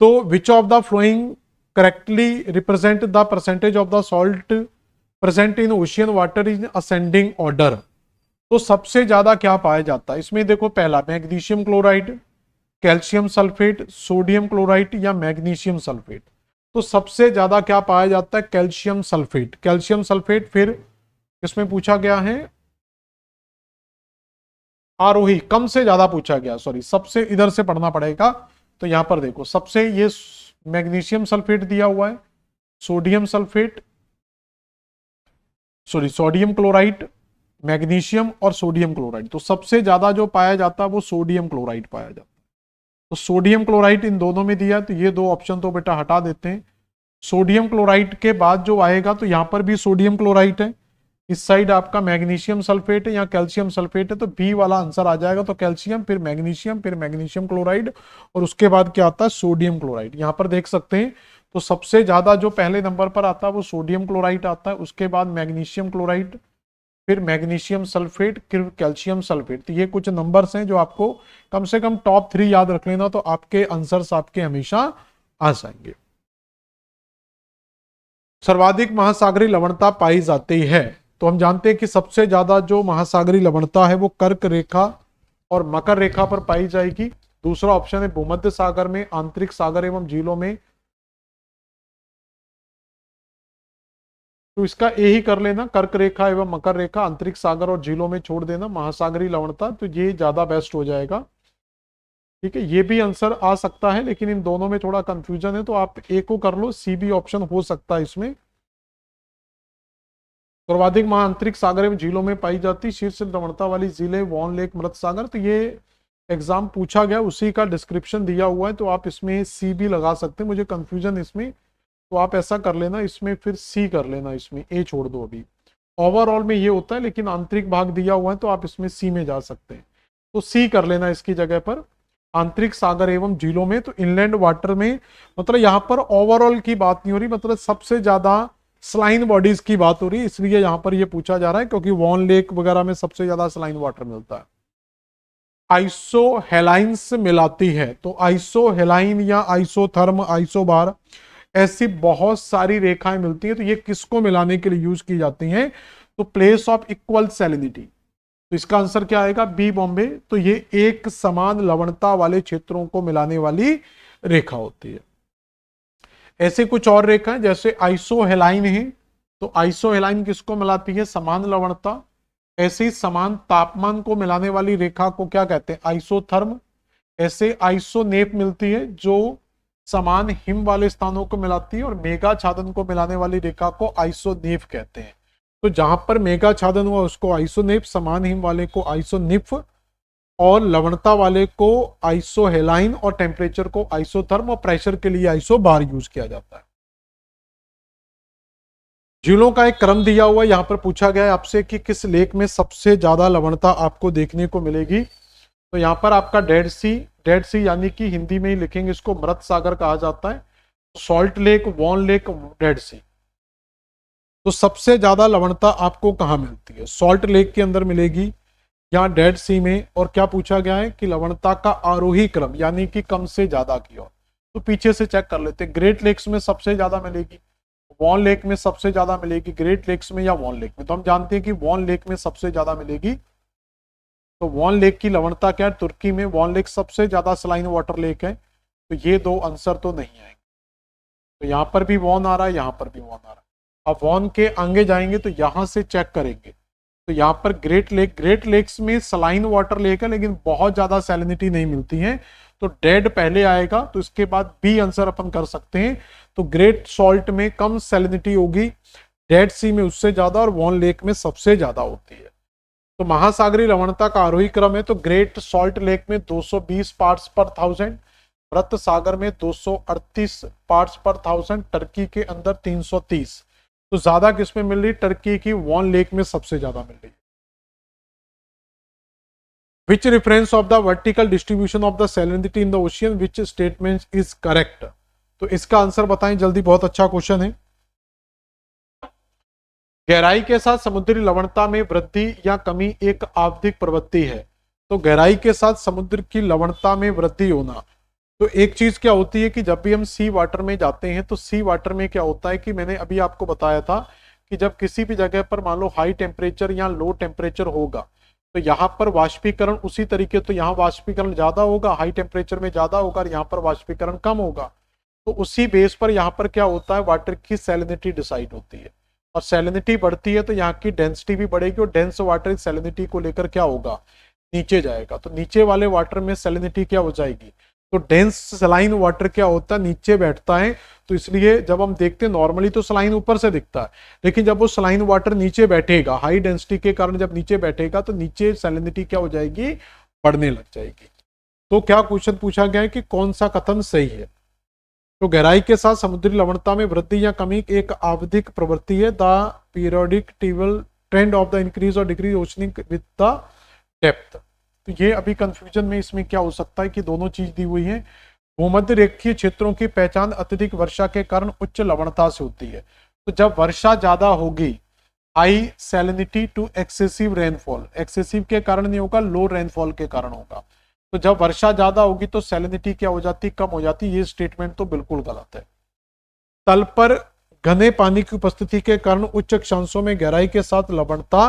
तो which of the flowing correctly represent the percentage of the salt present in ocean water in ascending order. तो सबसे ज्यादा क्या पाया जाता है इसमें, देखो पहला magnesium chloride, calcium sulphate, sodium chloride या मैग्नीशियम सल्फेट। तो सबसे ज्यादा क्या पाया जाता है, कैल्शियम सल्फेट। कैल्शियम सल्फेट फिर इसमें पूछा गया है आरोही, कम से ज्यादा पूछा गया, सॉरी सबसे इधर से पढ़ना पड़ेगा। तो यहां पर देखो सबसे ये मैग्नीशियम सल्फेट दिया हुआ है, sodium sulphate, sorry sodium chloride, magnesium और सोडियम क्लोराइड। तो सबसे ज्यादा जो पाया जाता है वो सोडियम क्लोराइड पाया जाता है। तो सोडियम क्लोराइड इन दोनों में दिया, तो ये दो ऑप्शन तो बेटा हटा देते हैं। सोडियम क्लोराइड के बाद जो आएगा तो यहां पर भी सोडियम क्लोराइड है, इस साइड आपका मैग्नीशियम सल्फेट है या कैल्शियम सल्फेट है, तो बी वाला आंसर आ जाएगा। तो कैल्शियम फिर मैग्नीशियम क्लोराइड और उसके बाद क्या आता है, सोडियम क्लोराइड। यहां पर देख सकते हैं तो सबसे ज्यादा जो पहले नंबर पर आता है वो सोडियम क्लोराइड आता है, उसके बाद मैग्नीशियम क्लोराइड, फिर मैग्नीशियम सल्फेट, फिर कैल्शियम सल्फेट। तो ये कुछ नंबर्स हैं जो आपको कम से कम टॉप 3 याद रख लेना, तो आपके आंसर्स आपके हमेशा आ जाएंगे। सर्वाधिक महासागरीय लवणता पाई जाती है, तो हम जानते हैं कि सबसे ज्यादा जो महासागरीय लवणता है वो कर्क रेखा और मकर रेखा पर पाई जाएगी। दूसरा ऑप्शन है भूमध्य सागर में, आंतरिक सागर एवं झीलों में। तो इसका ए ही कर लेना, कर्क रेखा एवं मकर रेखा, आंतरिक सागर और झीलों में छोड़ देना महासागरीय लवणता, तो ये ज्यादा बेस्ट हो जाएगा। ठीक है, ये भी आंसर आ सकता है लेकिन इन दोनों में थोड़ा कंफ्यूजन है, तो आप ए को कर लो, सी भी ऑप्शन हो सकता है इसमें। सर्वाधिक आंतरिक सागर एवं झीलों में पाई जाती शीर्ष लवणता वाली झीलें वॉन लेक, मृत सागर। तो ये एग्जाम पूछा गया, उसी का डिस्क्रिप्शन दिया हुआ है, तो आप इसमें सी भी लगा सकते हैं। मुझे कंफ्यूजन इसमें, तो आप ऐसा कर लेना इसमें, फिर सी कर लेना, इसमें ए छोड़ दो अभी। ओवरऑल में ये होता है लेकिन आंतरिक भाग दिया हुआ है तो आप इसमें सी में जा सकते हैं, तो सी कर लेना इसकी जगह पर। आंतरिक सागर एवं झीलों में, तो इनलैंड वाटर में, मतलब यहां पर ओवरऑल की बात नहीं हो रही, मतलब सबसे ज्यादा स्लाइन बॉडीज की बात हो रही है, इसलिए यहां पर ये पूछा जा रहा है क्योंकि वॉन लेक वगैरह में सबसे ज्यादा स्लाइन वाटर मिलता है। आइसोहेलाइंस मिलाती है। तो आइसोहेलाइन या आइसोथर्म, आइसोबार, ऐसी बहुत सारी रेखाएं मिलती हैं। तो ये किसको मिलाने के लिए यूज की जाती हैं? तो प्लेस ऑफ इक्वल सैलिनिटी। तो इसका आंसर क्या आएगा? बी, बॉम्बे। तो ये एक समान लवणता वाले क्षेत्रों को मिलाने वाली रेखा होती है। ऐसे कुछ और रेखाएं जैसे आइसोहेलाइन है, तो आइसोहेलाइन किसको मिलाती है? समान लवणता। ऐसे ही समान तापमान को मिलाने वाली रेखा को क्या कहते हैं? आइसोथर्म। ऐसे आइसोनेप मिलती है जो समान हिम वाले स्थानों को मिलाती है, और मेगा छादन को मिलाने वाली रेखा को आइसोनेप कहते हैं। तो जहां पर मेगा छादन हुआ उसको आइसोनेप, समान हिम वाले को आइसोनिफ, और लवणता वाले को आइसोहेलाइन, और टेम्परेचर को आइसोथर्म, और प्रेशर के लिए आइसोबार यूज किया जाता है। झीलों का एक क्रम दिया हुआ है। यहां पर पूछा गया है आपसे कि किस लेक में सबसे ज्यादा लवणता आपको देखने को मिलेगी। तो यहां पर आपका डेड सी यानी कि हिंदी में ही लिखेंगे इसको, मृत सागर कहा जाता है। Salt lake, Van lake, dead sea. तो सबसे ज्यादा लवणता आपको कहां मिलती है? सॉल्ट लेक के अंदर मिलेगी या डेड सी में? और क्या पूछा गया है कि लवणता का आरोही क्रम, यानी कि कम से ज्यादा की ओर। तो पीछे से चेक कर लेते हैं। ग्रेट लेक्स में सबसे ज्यादा मिलेगी, वॉन लेक में सबसे ज्यादा मिलेगी, ग्रेट लेक्स में या वॉन लेक में? तो हम जानते हैं कि वॉन लेक में सबसे ज्यादा मिलेगी। तो वॉन लेक की लवणता क्या है? तुर्की में वॉन लेक सबसे ज्यादा सलाइन वाटर लेक है। तो ये दो आंसर तो नहीं आएंगे। तो यहां पर भी वॉन आ रहा है, यहां पर भी वॉन आ रहा है। अब वॉन के आगे जाएंगे तो यहां से चेक करेंगे। तो यहां पर ग्रेट लेक्स में सलाइन वाटर लेक है, लेकिन बहुत ज्यादा सैलिनिटी नहीं मिलती है। तो डेड पहले आएगा, तो इसके बाद बी आंसर अपन कर सकते हैं। तो ग्रेट सॉल्ट में कम सैलिनिटी होगी, डेड सी में उससे ज्यादा, और वॉन लेक में सबसे ज्यादा होती है। तो महासागरीय लवणता का आरोही क्रम है। तो ग्रेट सॉल्ट लेक में 220 पार्ट्स पर थाउजेंड, मृत सागर में 238 पार्ट्स पर थाउजेंड, टर्की के अंदर 330। तो ज्यादा किसमें मिल रही? टर्की की वॉन लेक में सबसे ज्यादा मिल रही। Which reference of the vertical distribution of the salinity in the ocean, which statement is correct? तो इसका आंसर बताएं जल्दी, बहुत अच्छा क्वेश्चन है। गहराई के साथ समुद्री लवणता में वृद्धि या कमी एक आवधिक प्रवृत्ति है। तो गहराई के साथ समुद्र की लवणता में वृद्धि होना, तो एक चीज क्या होती है कि जब भी हम सी वाटर में जाते हैं तो सी वाटर में क्या होता है कि मैंने अभी आपको बताया था कि जब किसी भी जगह पर मान लो हाई टेम्परेचर या लो टेम्परेचर होगा, तो यहाँ पर वाष्पीकरण उसी तरीके, तो यहाँ वाष्पीकरण ज्यादा होगा, हाई टेम्परेचर में ज्यादा होगा, और यहाँ पर वाष्पीकरण कम होगा। तो उसी बेस पर यहाँ पर क्या होता है? वाटर की सैलिनिटी डिसाइड होती है, और सैलिनिटी बढ़ती है तो यहाँ की डेंसिटी भी बढ़ेगी, और डेंस वाटर सैलिनिटी को लेकर क्या होगा? नीचे जाएगा। तो नीचे वाले वाटर में सैलिनिटी क्या हो जाएगी? तो डेंस सलाइन वाटर क्या होता है? नीचे बैठता है। तो इसलिए जब हम देखते हैं नॉर्मली तो सलाइन ऊपर से दिखता है, लेकिन जब वो सलाइन वाटर नीचे बैठेगा, हाई डेंसिटी के कारण जब नीचे बैठेगा तो नीचे सैलिनिटी क्या हो जाएगी? बढ़ने लग जाएगी। तो क्या क्वेश्चन पूछा गया है कि कौन सा कथन सही है? तो गहराई के साथ समुद्री लवणता में वृद्धि या कमी एक आवधिक प्रवृत्ति है। The periodic trend of the increase और decrease oceanic with the depth. तो ये अभी कंफ्यूजन में इसमें क्या हो सकता है कि दोनों चीज दी हुई है। भूमध्य रेखीय क्षेत्रों की पहचान अत्यधिक वर्षा के कारण उच्च लवणता से होती है। तो जब वर्षा ज्यादा होगी, high salinity to excessive rainfall, excessive के कारण नहीं होगा, लो रेनफॉल के कारण होगा। तो जब वर्षा ज्यादा होगी तो सैलिनिटी क्या हो जाती? कम हो जाती। ये स्टेटमेंट तो बिल्कुल गलत है। तल पर घने पानी की उपस्थिति के कारण उच्च अक्षांशों में गहराई के साथ लवणता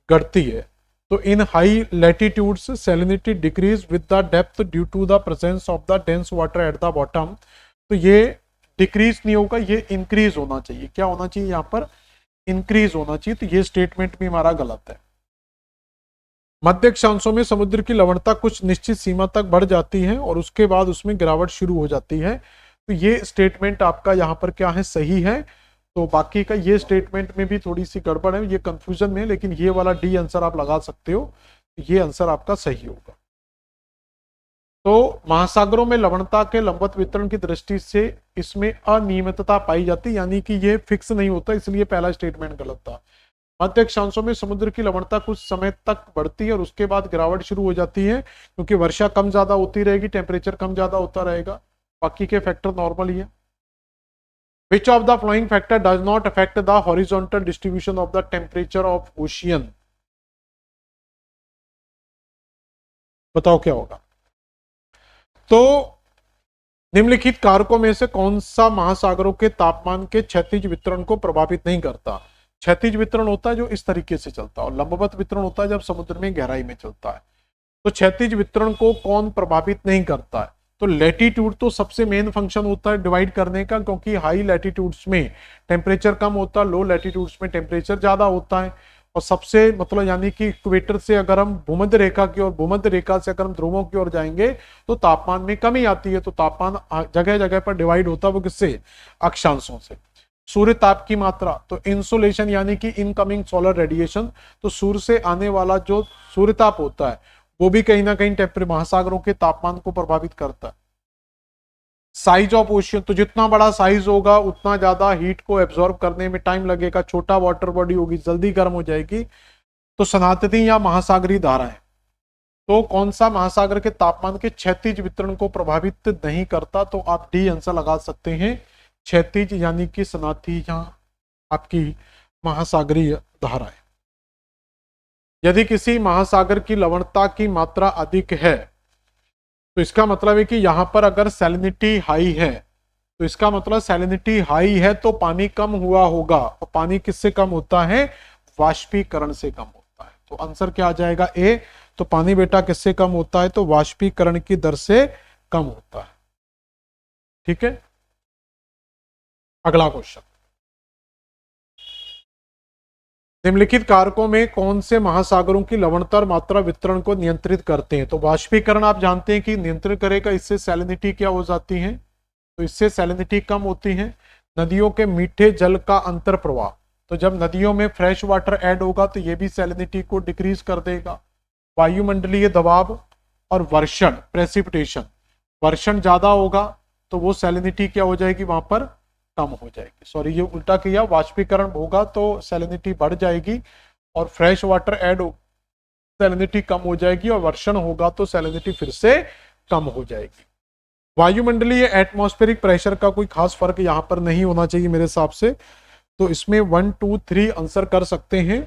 घटती है। तो in high latitudes salinity decrease with the depth due to the presence of the dense water at the bottom. तो ये डिक्रीज नहीं होगा, ये इंक्रीज होना चाहिए। क्या होना चाहिए? यहाँ पर इंक्रीज होना चाहिए। तो ये स्टेटमेंट भी हमारा गलत है। मध्य अक्षांशों में समुद्र की लवणता कुछ निश्चित सीमा तक बढ़ जाती है और उसके बाद उसमें गिरावट शुरू हो जाती है। तो ये स्टेटमेंट आपका यहाँ पर क्या है? सही है। तो बाकी का ये स्टेटमेंट में भी थोड़ी सी गड़बड़ है, ये कंफ्यूजन में, लेकिन ये वाला डी आंसर आप लगा सकते हो। ये आंसर आपका सही होगा। तो महासागरों में लवणता के लंबवत वितरण की दृष्टि से इसमें अनियमितता पाई जाती, यानी कि ये फिक्स नहीं होता, इसलिए पहला स्टेटमेंट गलत था। मध्य अक्षांशों में समुद्र की लवणता कुछ समय तक बढ़ती है और उसके बाद गिरावट शुरू हो जाती है, क्योंकि वर्षा कम ज्यादा होती रहेगी, टेम्परेचर कम ज्यादा होता रहेगा। बाकी के फैक्टर नॉर्मल ही है। Which of the following factor does not affect the horizontal distribution of the temperature of ocean? बताओ क्या होगा। तो निम्नलिखित कारकों में से कौन सा महासागरों के तापमान के क्षैतिज वितरण को प्रभावित नहीं करता। क्षैतिज वितरण होता है जो इस तरीके से चलता है, और लंबवत वितरण होता है जब समुद्र में गहराई में चलता है। तो क्षैतिज वितरण को कौन प्रभावित नहीं करता है? तो लैटिट्यूड तो सबसे मेन फंक्शन होता है डिवाइड करने का, क्योंकि हाई लैटिट्यूड्स में टेम्परेचर कम होता है, लो लैटिट्यूड्स में टेम्परेचर ज्यादा होता है। और सबसे मतलब यानी कि इक्वेटर से अगर हम भूमध्य रेखा की ओर, भूमध्य रेखा से अगर हम ध्रुवों की ओर जाएंगे तो तापमान में कमी आती है। तो तापमान जगह जगह पर डिवाइड होता है, वो किससे? अक्षांशों से। सूर्य ताप की मात्रा, तो इंसोलेशन यानी कि इनकमिंग सोलर रेडिएशन, तो सूर्य से आने वाला जो सूर्य ताप होता है वो भी कहीं ना कहीं टेम्परेचर महासागरों के तापमान को प्रभावित करता है। साइज ऑफ ओशियन, तो जितना बड़ा साइज होगा उतना ज्यादा हीट को एब्जॉर्ब करने में टाइम लगेगा। छोटा वाटर बॉडी होगी जल्दी गर्म हो जाएगी। तो सनातनी या महासागरीय धाराएं, तो कौन सा महासागर के तापमान के क्षैतिज वितरण को प्रभावित नहीं करता? तो आप डी आंसर लगा सकते हैं, क्षैतिज यानी कि सनाती या आपकी महासागरीय धाराएं। यदि किसी महासागर की लवणता की मात्रा अधिक है तो इसका मतलब है कि यहां पर अगर सैलिनिटी हाई है, तो इसका मतलब सैलिनिटी हाई है तो पानी कम हुआ होगा। और पानी किससे कम होता है? वाष्पीकरण से कम होता है। तो आंसर क्या आ जाएगा? ए। तो पानी बेटा किससे कम होता है? तो वाष्पीकरण की दर से कम होता है। ठीक है, अगला क्वेश्चन। निम्नलिखित कारकों में कौन से महासागरों की लवणता मात्रा वितरण को नियंत्रित करते हैं? तो वाष्पीकरण आप जानते हैं कि नियंत्रित करेगा, इससे सैलिनिटी क्या हो जाती है? तो इससे सैलिनिटी कम होती है। नदियों के मीठे जल का अंतर प्रवाह, तो जब नदियों में फ्रेश वाटर ऐड होगा तो ये भी सैलिनिटी को डिक्रीज कर देगा। वायुमंडलीय दबाव और वर्षण, प्रेसिपिटेशन, वर्षण ज्यादा होगा तो वो सैलिनिटी क्या हो जाएगी? वहां पर कम हो जाएगी। सॉरी, ये उल्टा किया, वाष्पीकरण होगा तो सैलिनिटी बढ़ जाएगी और फ्रेश वाटर ऐड हो सैलिनिटी कम हो जाएगी, और वर्षण होगा तो सैलिनिटी फिर से कम हो जाएगी। वायुमंडलीय एटमॉस्फेरिक प्रेशर का कोई खास फर्क यहां पर नहीं होना चाहिए मेरे हिसाब से। तो इसमें 1, 2, 3 आंसर कर सकते हैं।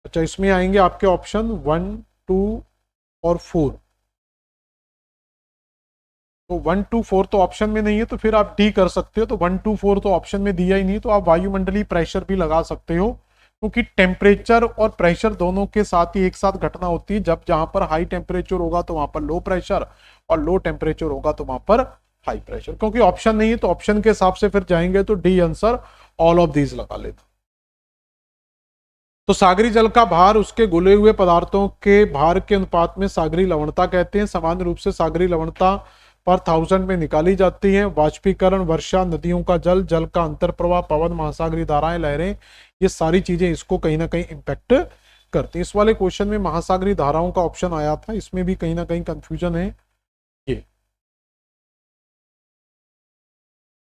अच्छा, इसमें आएंगे आपके ऑप्शन 1, 2 और 4। तो 1, 2, 4 तो ऑप्शन में नहीं है, तो फिर आप डी कर सकते हो। तो 1, 2, 4 तो ऑप्शन में दिया ही नहीं, तो आप वायुमंडलीय प्रेशर भी लगा सकते हो, क्योंकि टेम्परेचर और प्रेशर दोनों के साथ ही एक साथ घटना होती है। जब जहां पर हाई टेम्परेचर होगा तो वहां पर लो प्रेशर, और लो टेम्परेचर होगा तो वहां पर हाई प्रेशर। क्योंकि ऑप्शन नहीं है तो ऑप्शन के हिसाब से फिर जाएंगे, तो D answer all of these लगा लेते। तो सागरी जल का भार उसके घुले हुए पदार्थों के भार के अनुपात में सागरी लवणता कहते हैं। सामान्य रूप से सागरी लवणता पर 1000 में निकाली जाती है। वाष्पीकरण, वर्षा, नदियों का जल, जल का अंतर प्रवाह, पवन, महासागरीय धाराएं, लहरें, ये सारी चीजें इसको कहीं ना कहीं इंपैक्ट करती हैं। इस वाले क्वेश्चन में महासागरीय धाराओं का ऑप्शन आया था, इसमें भी कहीं ना कहीं कंफ्यूजन है। ये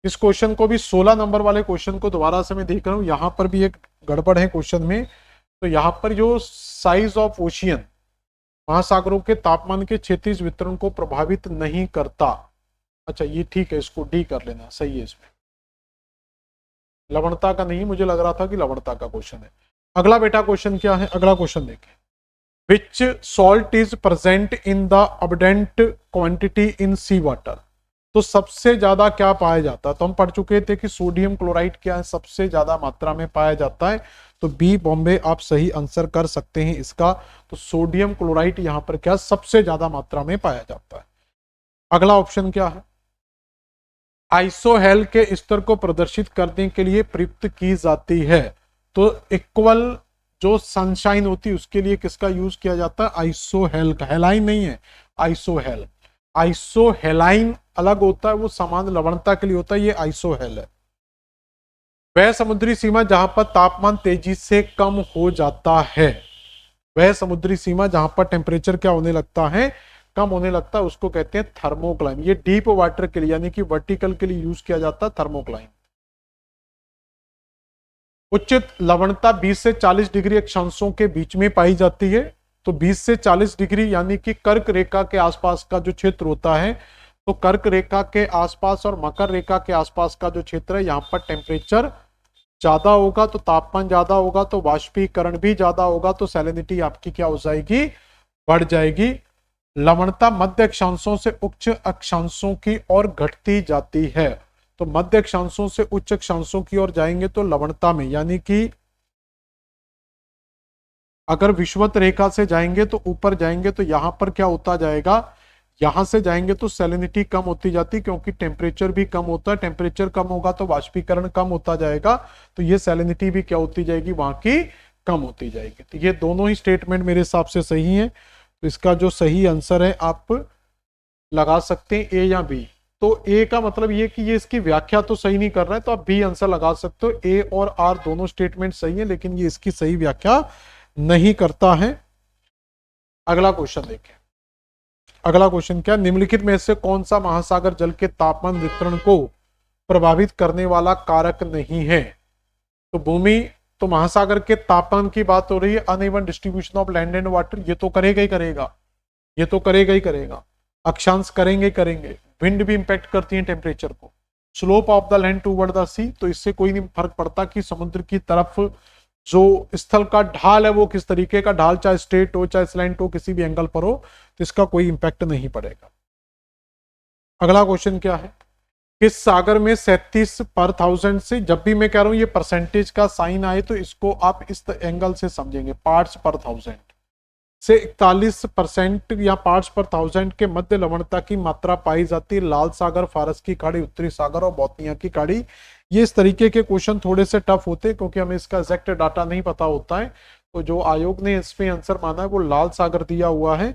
इस क्वेश्चन को भी 16 नंबर वाले क्वेश्चन को दोबारा से मैं देख रहा हूं, यहां पर भी एक गड़बड़ है क्वेश्चन में। तो यहां पर जो साइज ऑफ ओशियन महासागरों के तापमान के क्षैतिज वितरण को प्रभावित नहीं करता। अच्छा, ये ठीक है, इसको डी कर लेना, सही है। इसमें लवणता का नहीं, मुझे लग रहा था कि लवणता का क्वेश्चन है। अगला बेटा क्वेश्चन क्या है? अगला क्वेश्चन देखें। Which salt is present in the abundant quantity in sea water. तो सबसे ज्यादा क्या पाया जाता है? तो हम पढ़ चुके थे कि सोडियम क्लोराइड क्या है, सबसे ज्यादा मात्रा में पाया जाता है। तो बी बॉम्बे आप सही आंसर कर सकते हैं इसका। तो सोडियम क्लोराइड यहां पर क्या सबसे ज्यादा मात्रा में पाया जाता है। अगला ऑप्शन क्या है? आइसोहेल के स्तर को प्रदर्शित करने के लिए प्रयुक्त की जाती है। तो इक्वल जो सनशाइन होती है उसके लिए किसका यूज किया जाता है? आइसोहेल का। हेलाइन नहीं है, आइसोहेल। आइसोहेलाइन अलग होता है, वो समान लवणता के लिए होता है, ये आइसोहेल है। वह समुद्री सीमा जहां पर तापमान तेजी से कम हो जाता है, वह समुद्री सीमा जहां पर टेम्परेचर क्या होने लगता है? कम होने लगता है, उसको कहते हैं थर्मोक्लाइन। ये डीप वाटर के लिए यानी कि वर्टिकल के लिए यूज किया जाता है थर्मोक्लाइन। उच्च लवणता 20 से 40 डिग्री अक्षांशों के बीच में पाई जाती है। तो 20 से 40 डिग्री यानी कि कर्क रेखा के आसपास का जो क्षेत्र होता है, तो कर्क रेखा के आसपास और मकर रेखा के आसपास का जो क्षेत्र है, यहां पर टेम्परेचर ज्यादा होगा तो तापमान ज्यादा होगा तो वाष्पीकरण भी ज्यादा होगा, तो सैलिनिटी आपकी क्या हो जाएगी, बढ़ जाएगी। लवणता मध्य अक्षांशों से उच्च अक्षांशों की ओर घटती जाती है। तो मध्य अक्षांशों से उच्च अक्षांशों की ओर जाएंगे तो लवणता में, यानी कि अगर विषुवत रेखा से जाएंगे तो ऊपर जाएंगे तो यहां पर क्या होता जाएगा, यहां से जाएंगे तो सैलिनिटी कम होती जाती, क्योंकि टेम्परेचर भी कम होता है, टेम्परेचर कम होगा तो वाष्पीकरण कम होता जाएगा, तो ये सैलिनिटी भी क्या होती जाएगी, वहां की कम होती जाएगी। तो ये दोनों ही स्टेटमेंट मेरे हिसाब से सही है। तो इसका जो सही आंसर है आप लगा सकते हैं ए या बी। तो ए का मतलब ये कि ये इसकी व्याख्या तो सही नहीं कर रहा है, तो आप बी आंसर लगा सकते हो। ए और आर दोनों स्टेटमेंट सही है, लेकिन ये इसकी सही व्याख्या नहीं करता है। अगला क्वेश्चन देखें। अगला क्वेश्चन क्या, निम्नलिखित में से कौन सा महासागर जल के तापमान वितरण को प्रभावित करने वाला कारक नहीं है। तो भूमि, तो महासागर के तापमान की बात हो रही है, uneven distribution of land and water, ये तो करेगा ही करेगा, ये तो करेगा ही करेगा। अक्षांश करेंगे करेंगे, विंड भी इंपैक्ट करती है टेम्परेचर को। Slope of the land toward the sea, तो इससे कोई नहीं फर्क पड़ता कि समुद्र की तरफ जो स्थल का ढाल है वो किस तरीके का ढाल, चाहे स्ट्रेट हो चाहे स्लैंट हो, किसी भी एंगल पर हो, तो इसका कोई इंपैक्ट नहीं पड़ेगा। अगला क्वेश्चन क्या है, किस सागर में 37 पर थाउजेंड से, जब भी मैं कह रहा हूं ये परसेंटेज का साइन आए तो इसको आप इस एंगल से समझेंगे, पार्ट्स पर थाउजेंड से 41% या पार्ट्स पर थाउजेंड के मध्य लवणता की मात्रा पाई जाती है। लाल सागर, फारस की खाड़ी, उत्तरी सागर और बोतनिया की खाड़ी। ये इस तरीके के क्वेश्चन थोड़े से टफ होते हैं क्योंकि हमें इसका एग्जैक्ट डाटा नहीं पता होता है। तो जो आयोग ने इसमें आंसर माना है वो लाल सागर दिया हुआ है।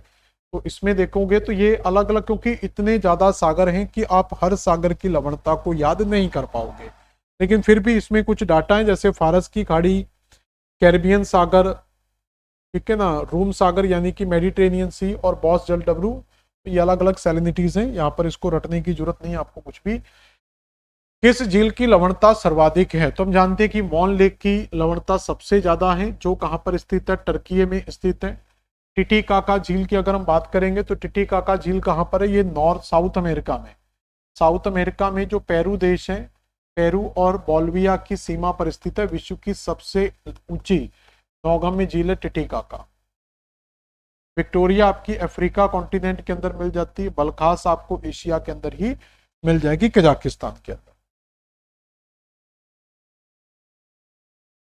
तो इसमें देखोगे तो ये अलग अलग, क्योंकि इतने ज्यादा सागर हैं कि आप हर सागर की लवणता को याद नहीं कर पाओगे, लेकिन फिर भी इसमें कुछ डाटा है, जैसे फारस की खाड़ी, कैरिबियन सागर, ठीक है ना, रूम सागर यानी कि मेडिटेरेनियन सी, और बॉस जल डब्लू, ये अलग अलग सैलिनिटीज हैं, यहाँ पर इसको रटने की जरूरत नहीं है आपको कुछ भी। किस झील की लवणता सर्वाधिक है, तो हम जानते हैं कि मॉन लेक की लवणता सबसे ज्यादा है, जो कहां पर स्थित है, टर्की में स्थित है। टिटिकाका झील की अगर हम बात करेंगे तो टिटिकाका झील कहां पर है, ये नॉर्थ साउथ अमेरिका में, साउथ अमेरिका में जो पेरू देश है, पेरू और बोल्विया की सीमा पर स्थित है। विश्व की सबसे ऊंची नौगम्य झील है टिटिकाका। विक्टोरिया आपकी अफ्रीका कॉन्टिनेंट के अंदर मिल जाती है, बलखास आपको एशिया के अंदर ही मिल जाएगी, कजाकिस्तान के अंदर।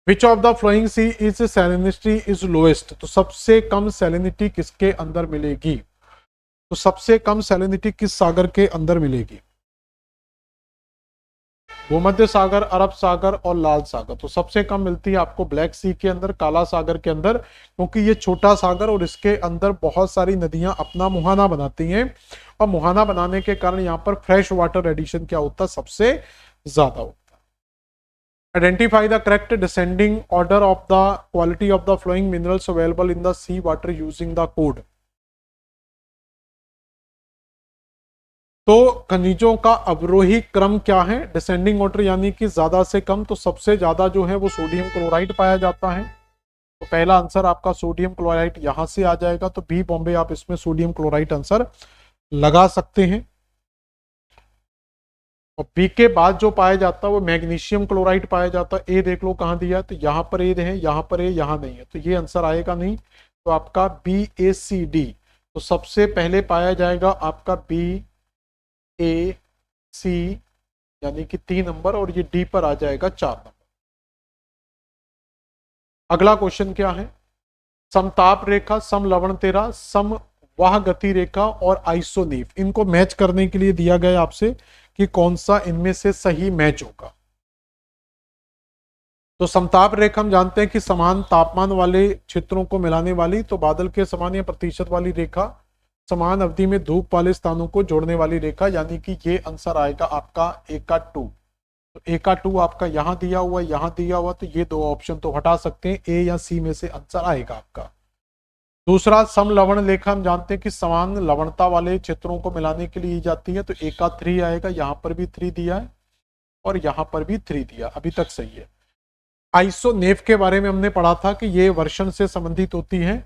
Which of the following sea is salinity is lowest, तो सबसे कम सैलिनिटी किसके अंदर मिलेगी, तो सबसे कम सैलिनिटी किस सागर के अंदर मिलेगी, भूमध्य सागर, अरब सागर और लाल सागर। तो सबसे कम मिलती है आपको ब्लैक सी के अंदर, काला सागर के अंदर, क्योंकि ये छोटा सागर और इसके अंदर बहुत सारी नदियां अपना मुहाना बनाती हैं, और मुहाना बनाने के कारण यहाँ पर फ्रेश वाटर एडिशन क्या होता है, सबसे ज्यादा होता है। Identify the correct descending order of the quality of the following minerals available in the sea water using the code. तो खनिजों का अवरोही क्रम क्या है, डिसेंडिंग ऑर्डर यानी कि ज्यादा से कम। तो सबसे ज्यादा जो है वो सोडियम क्लोराइड पाया जाता है, तो पहला आंसर आपका सोडियम क्लोराइड यहां से आ जाएगा, तो बी बॉम्बे आप इसमें सोडियम क्लोराइड आंसर लगा सकते हैं। और बी के बाद जो पाया जाता है वो मैग्नीशियम क्लोराइड पाया जाता है। ए देख लो कहां दिया है, तो यहां पर ए है, यहां पर ए, यहां नहीं है, तो ये आंसर आएगा नहीं। तो आपका बी ए सी डी, तो सबसे पहले पाया जाएगा आपका बी ए सी यानी कि 3 नंबर, और ये डी पर आ जाएगा 4 नंबर। अगला क्वेश्चन क्या है, समताप रेखा, सम लवणतेरा, सम वाह गति रेखा और आइसोनीफ, इनको मैच करने के लिए दिया गया आपसे कि कौन सा इनमें से सही मैच होगा। तो समताप रेखा हम जानते हैं कि समान तापमान वाले क्षेत्रों को मिलाने वाली, तो बादल के समान या प्रतिशत वाली रेखा, समान अवधि में धूप वाले स्थानों को जोड़ने वाली रेखा, यानी कि ये आंसर आएगा आपका ए का 2। तो ए का 2 आपका यहां दिया हुआ, यहां दिया हुआ, तो ये दो ऑप्शन तो हटा सकते हैं, ए या सी में से आंसर आएगा आपका। दूसरा सम लवण रेखा हम जानते हैं कि समान लवणता वाले क्षेत्रों को मिलाने के लिए जाती है, तो ए का 3 आएगा, यहां पर भी 3 दिया है और यहां पर भी 3 दिया, अभी तक सही है। आइसोनेफ के बारे में हमने पढ़ा था कि ये वर्षण से संबंधित होती है,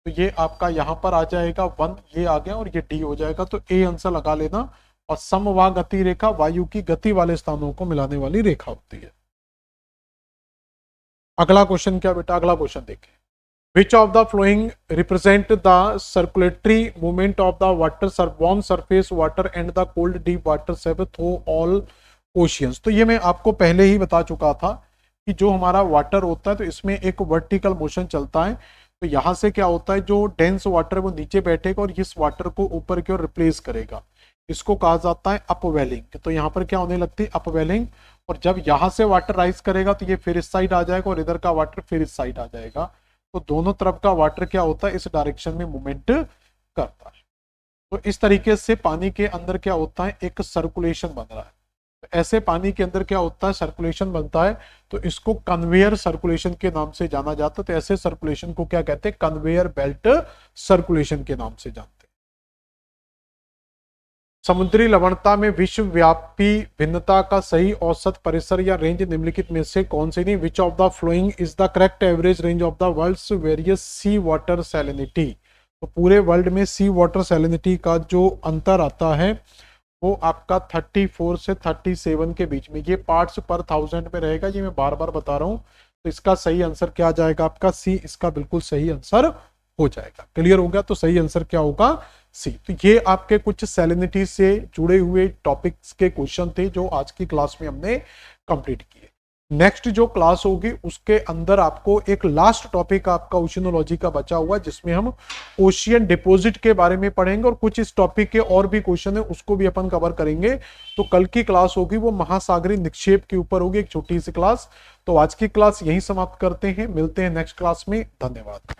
तो ये आपका यहां पर आ जाएगा 1, ये आ गया, और ये डी हो जाएगा, तो ए आंसर लगा लेना। और समवाह गति रेखा वायु की गति वाले स्थानों को मिलाने वाली रेखा होती है। अगला क्वेश्चन क्या बेटा, अगला क्वेश्चन देखें। विच of the flowing represent the circulatory movement of the water warm surface water and the cold deep water shape through all oceans. तो ये मैं आपको पहले ही बता चुका था कि जो हमारा वाटर होता है तो इसमें एक वर्टिकल मोशन चलता है। तो यहां से क्या होता है, जो डेंस वाटर है वो नीचे बैठेगा और इस वाटर को ऊपर की ओर रिप्लेस करेगा। इसको कहा जाता है अपवेलिंग। तो यहाँ पर क्या होने लगती है, अपवेलिंग। और जब यहां से वाटर राइज करेगा तो ये फिर इस साइड आ जाएगा और इधर का वाटर फिर इस साइड आ जाएगा। तो दोनों तरफ का वाटर क्या होता है, इस डायरेक्शन में मूवमेंट करता है। तो इस तरीके से पानी के अंदर क्या होता है, एक सर्कुलेशन बन रहा है। तो ऐसे पानी के अंदर क्या होता है, सर्कुलेशन बनता है। तो इसको कन्वेयर सर्कुलेशन के नाम से जाना जाता है। तो ऐसे सर्कुलेशन को क्या कहते हैं, कन्वेयर बेल्ट सर्कुलेशन के नाम से जानते हैं। समुद्री लवणता में विश्वव्यापी भिन्नता का सही औसत परिसर या रेंज निम्नलिखित में से कौन सी नहीं। Which of the following is the correct average range of the world's various sea water salinity. तो पूरे वर्ल्ड में सी वाटर सैलिनिटी का जो अंतर आता है वो आपका 34 से 37 के बीच में, ये पार्ट्स पर थाउजेंड में रहेगा। ये मैं बार बार बता रहा हूं। तो इसका सही आंसर क्या आ जाएगा आपका, सी इसका बिल्कुल सही आंसर हो जाएगा। क्लियर हो गया, तो सही आंसर क्या होगा, सी। तो ये आपके कुछ सैलिनिटी से जुड़े हुए टॉपिक्स के क्वेश्चन थे जो आज की क्लास में हमने कंप्लीट किए। नेक्स्ट जो क्लास होगी उसके अंदर आपको एक लास्ट टॉपिक आपका ओशिनोलॉजी का बचा हुआ, जिसमें हम ओशियन डिपॉजिट के बारे में पढ़ेंगे और कुछ इस टॉपिक के और भी क्वेश्चन है उसको भी अपन कवर करेंगे। तो कल की क्लास होगी वो महासागरीय निक्षेप के ऊपर होगी, एक छोटी सी क्लास। तो आज की क्लास यहीं समाप्त करते हैं, मिलते हैं नेक्स्ट क्लास में। धन्यवाद।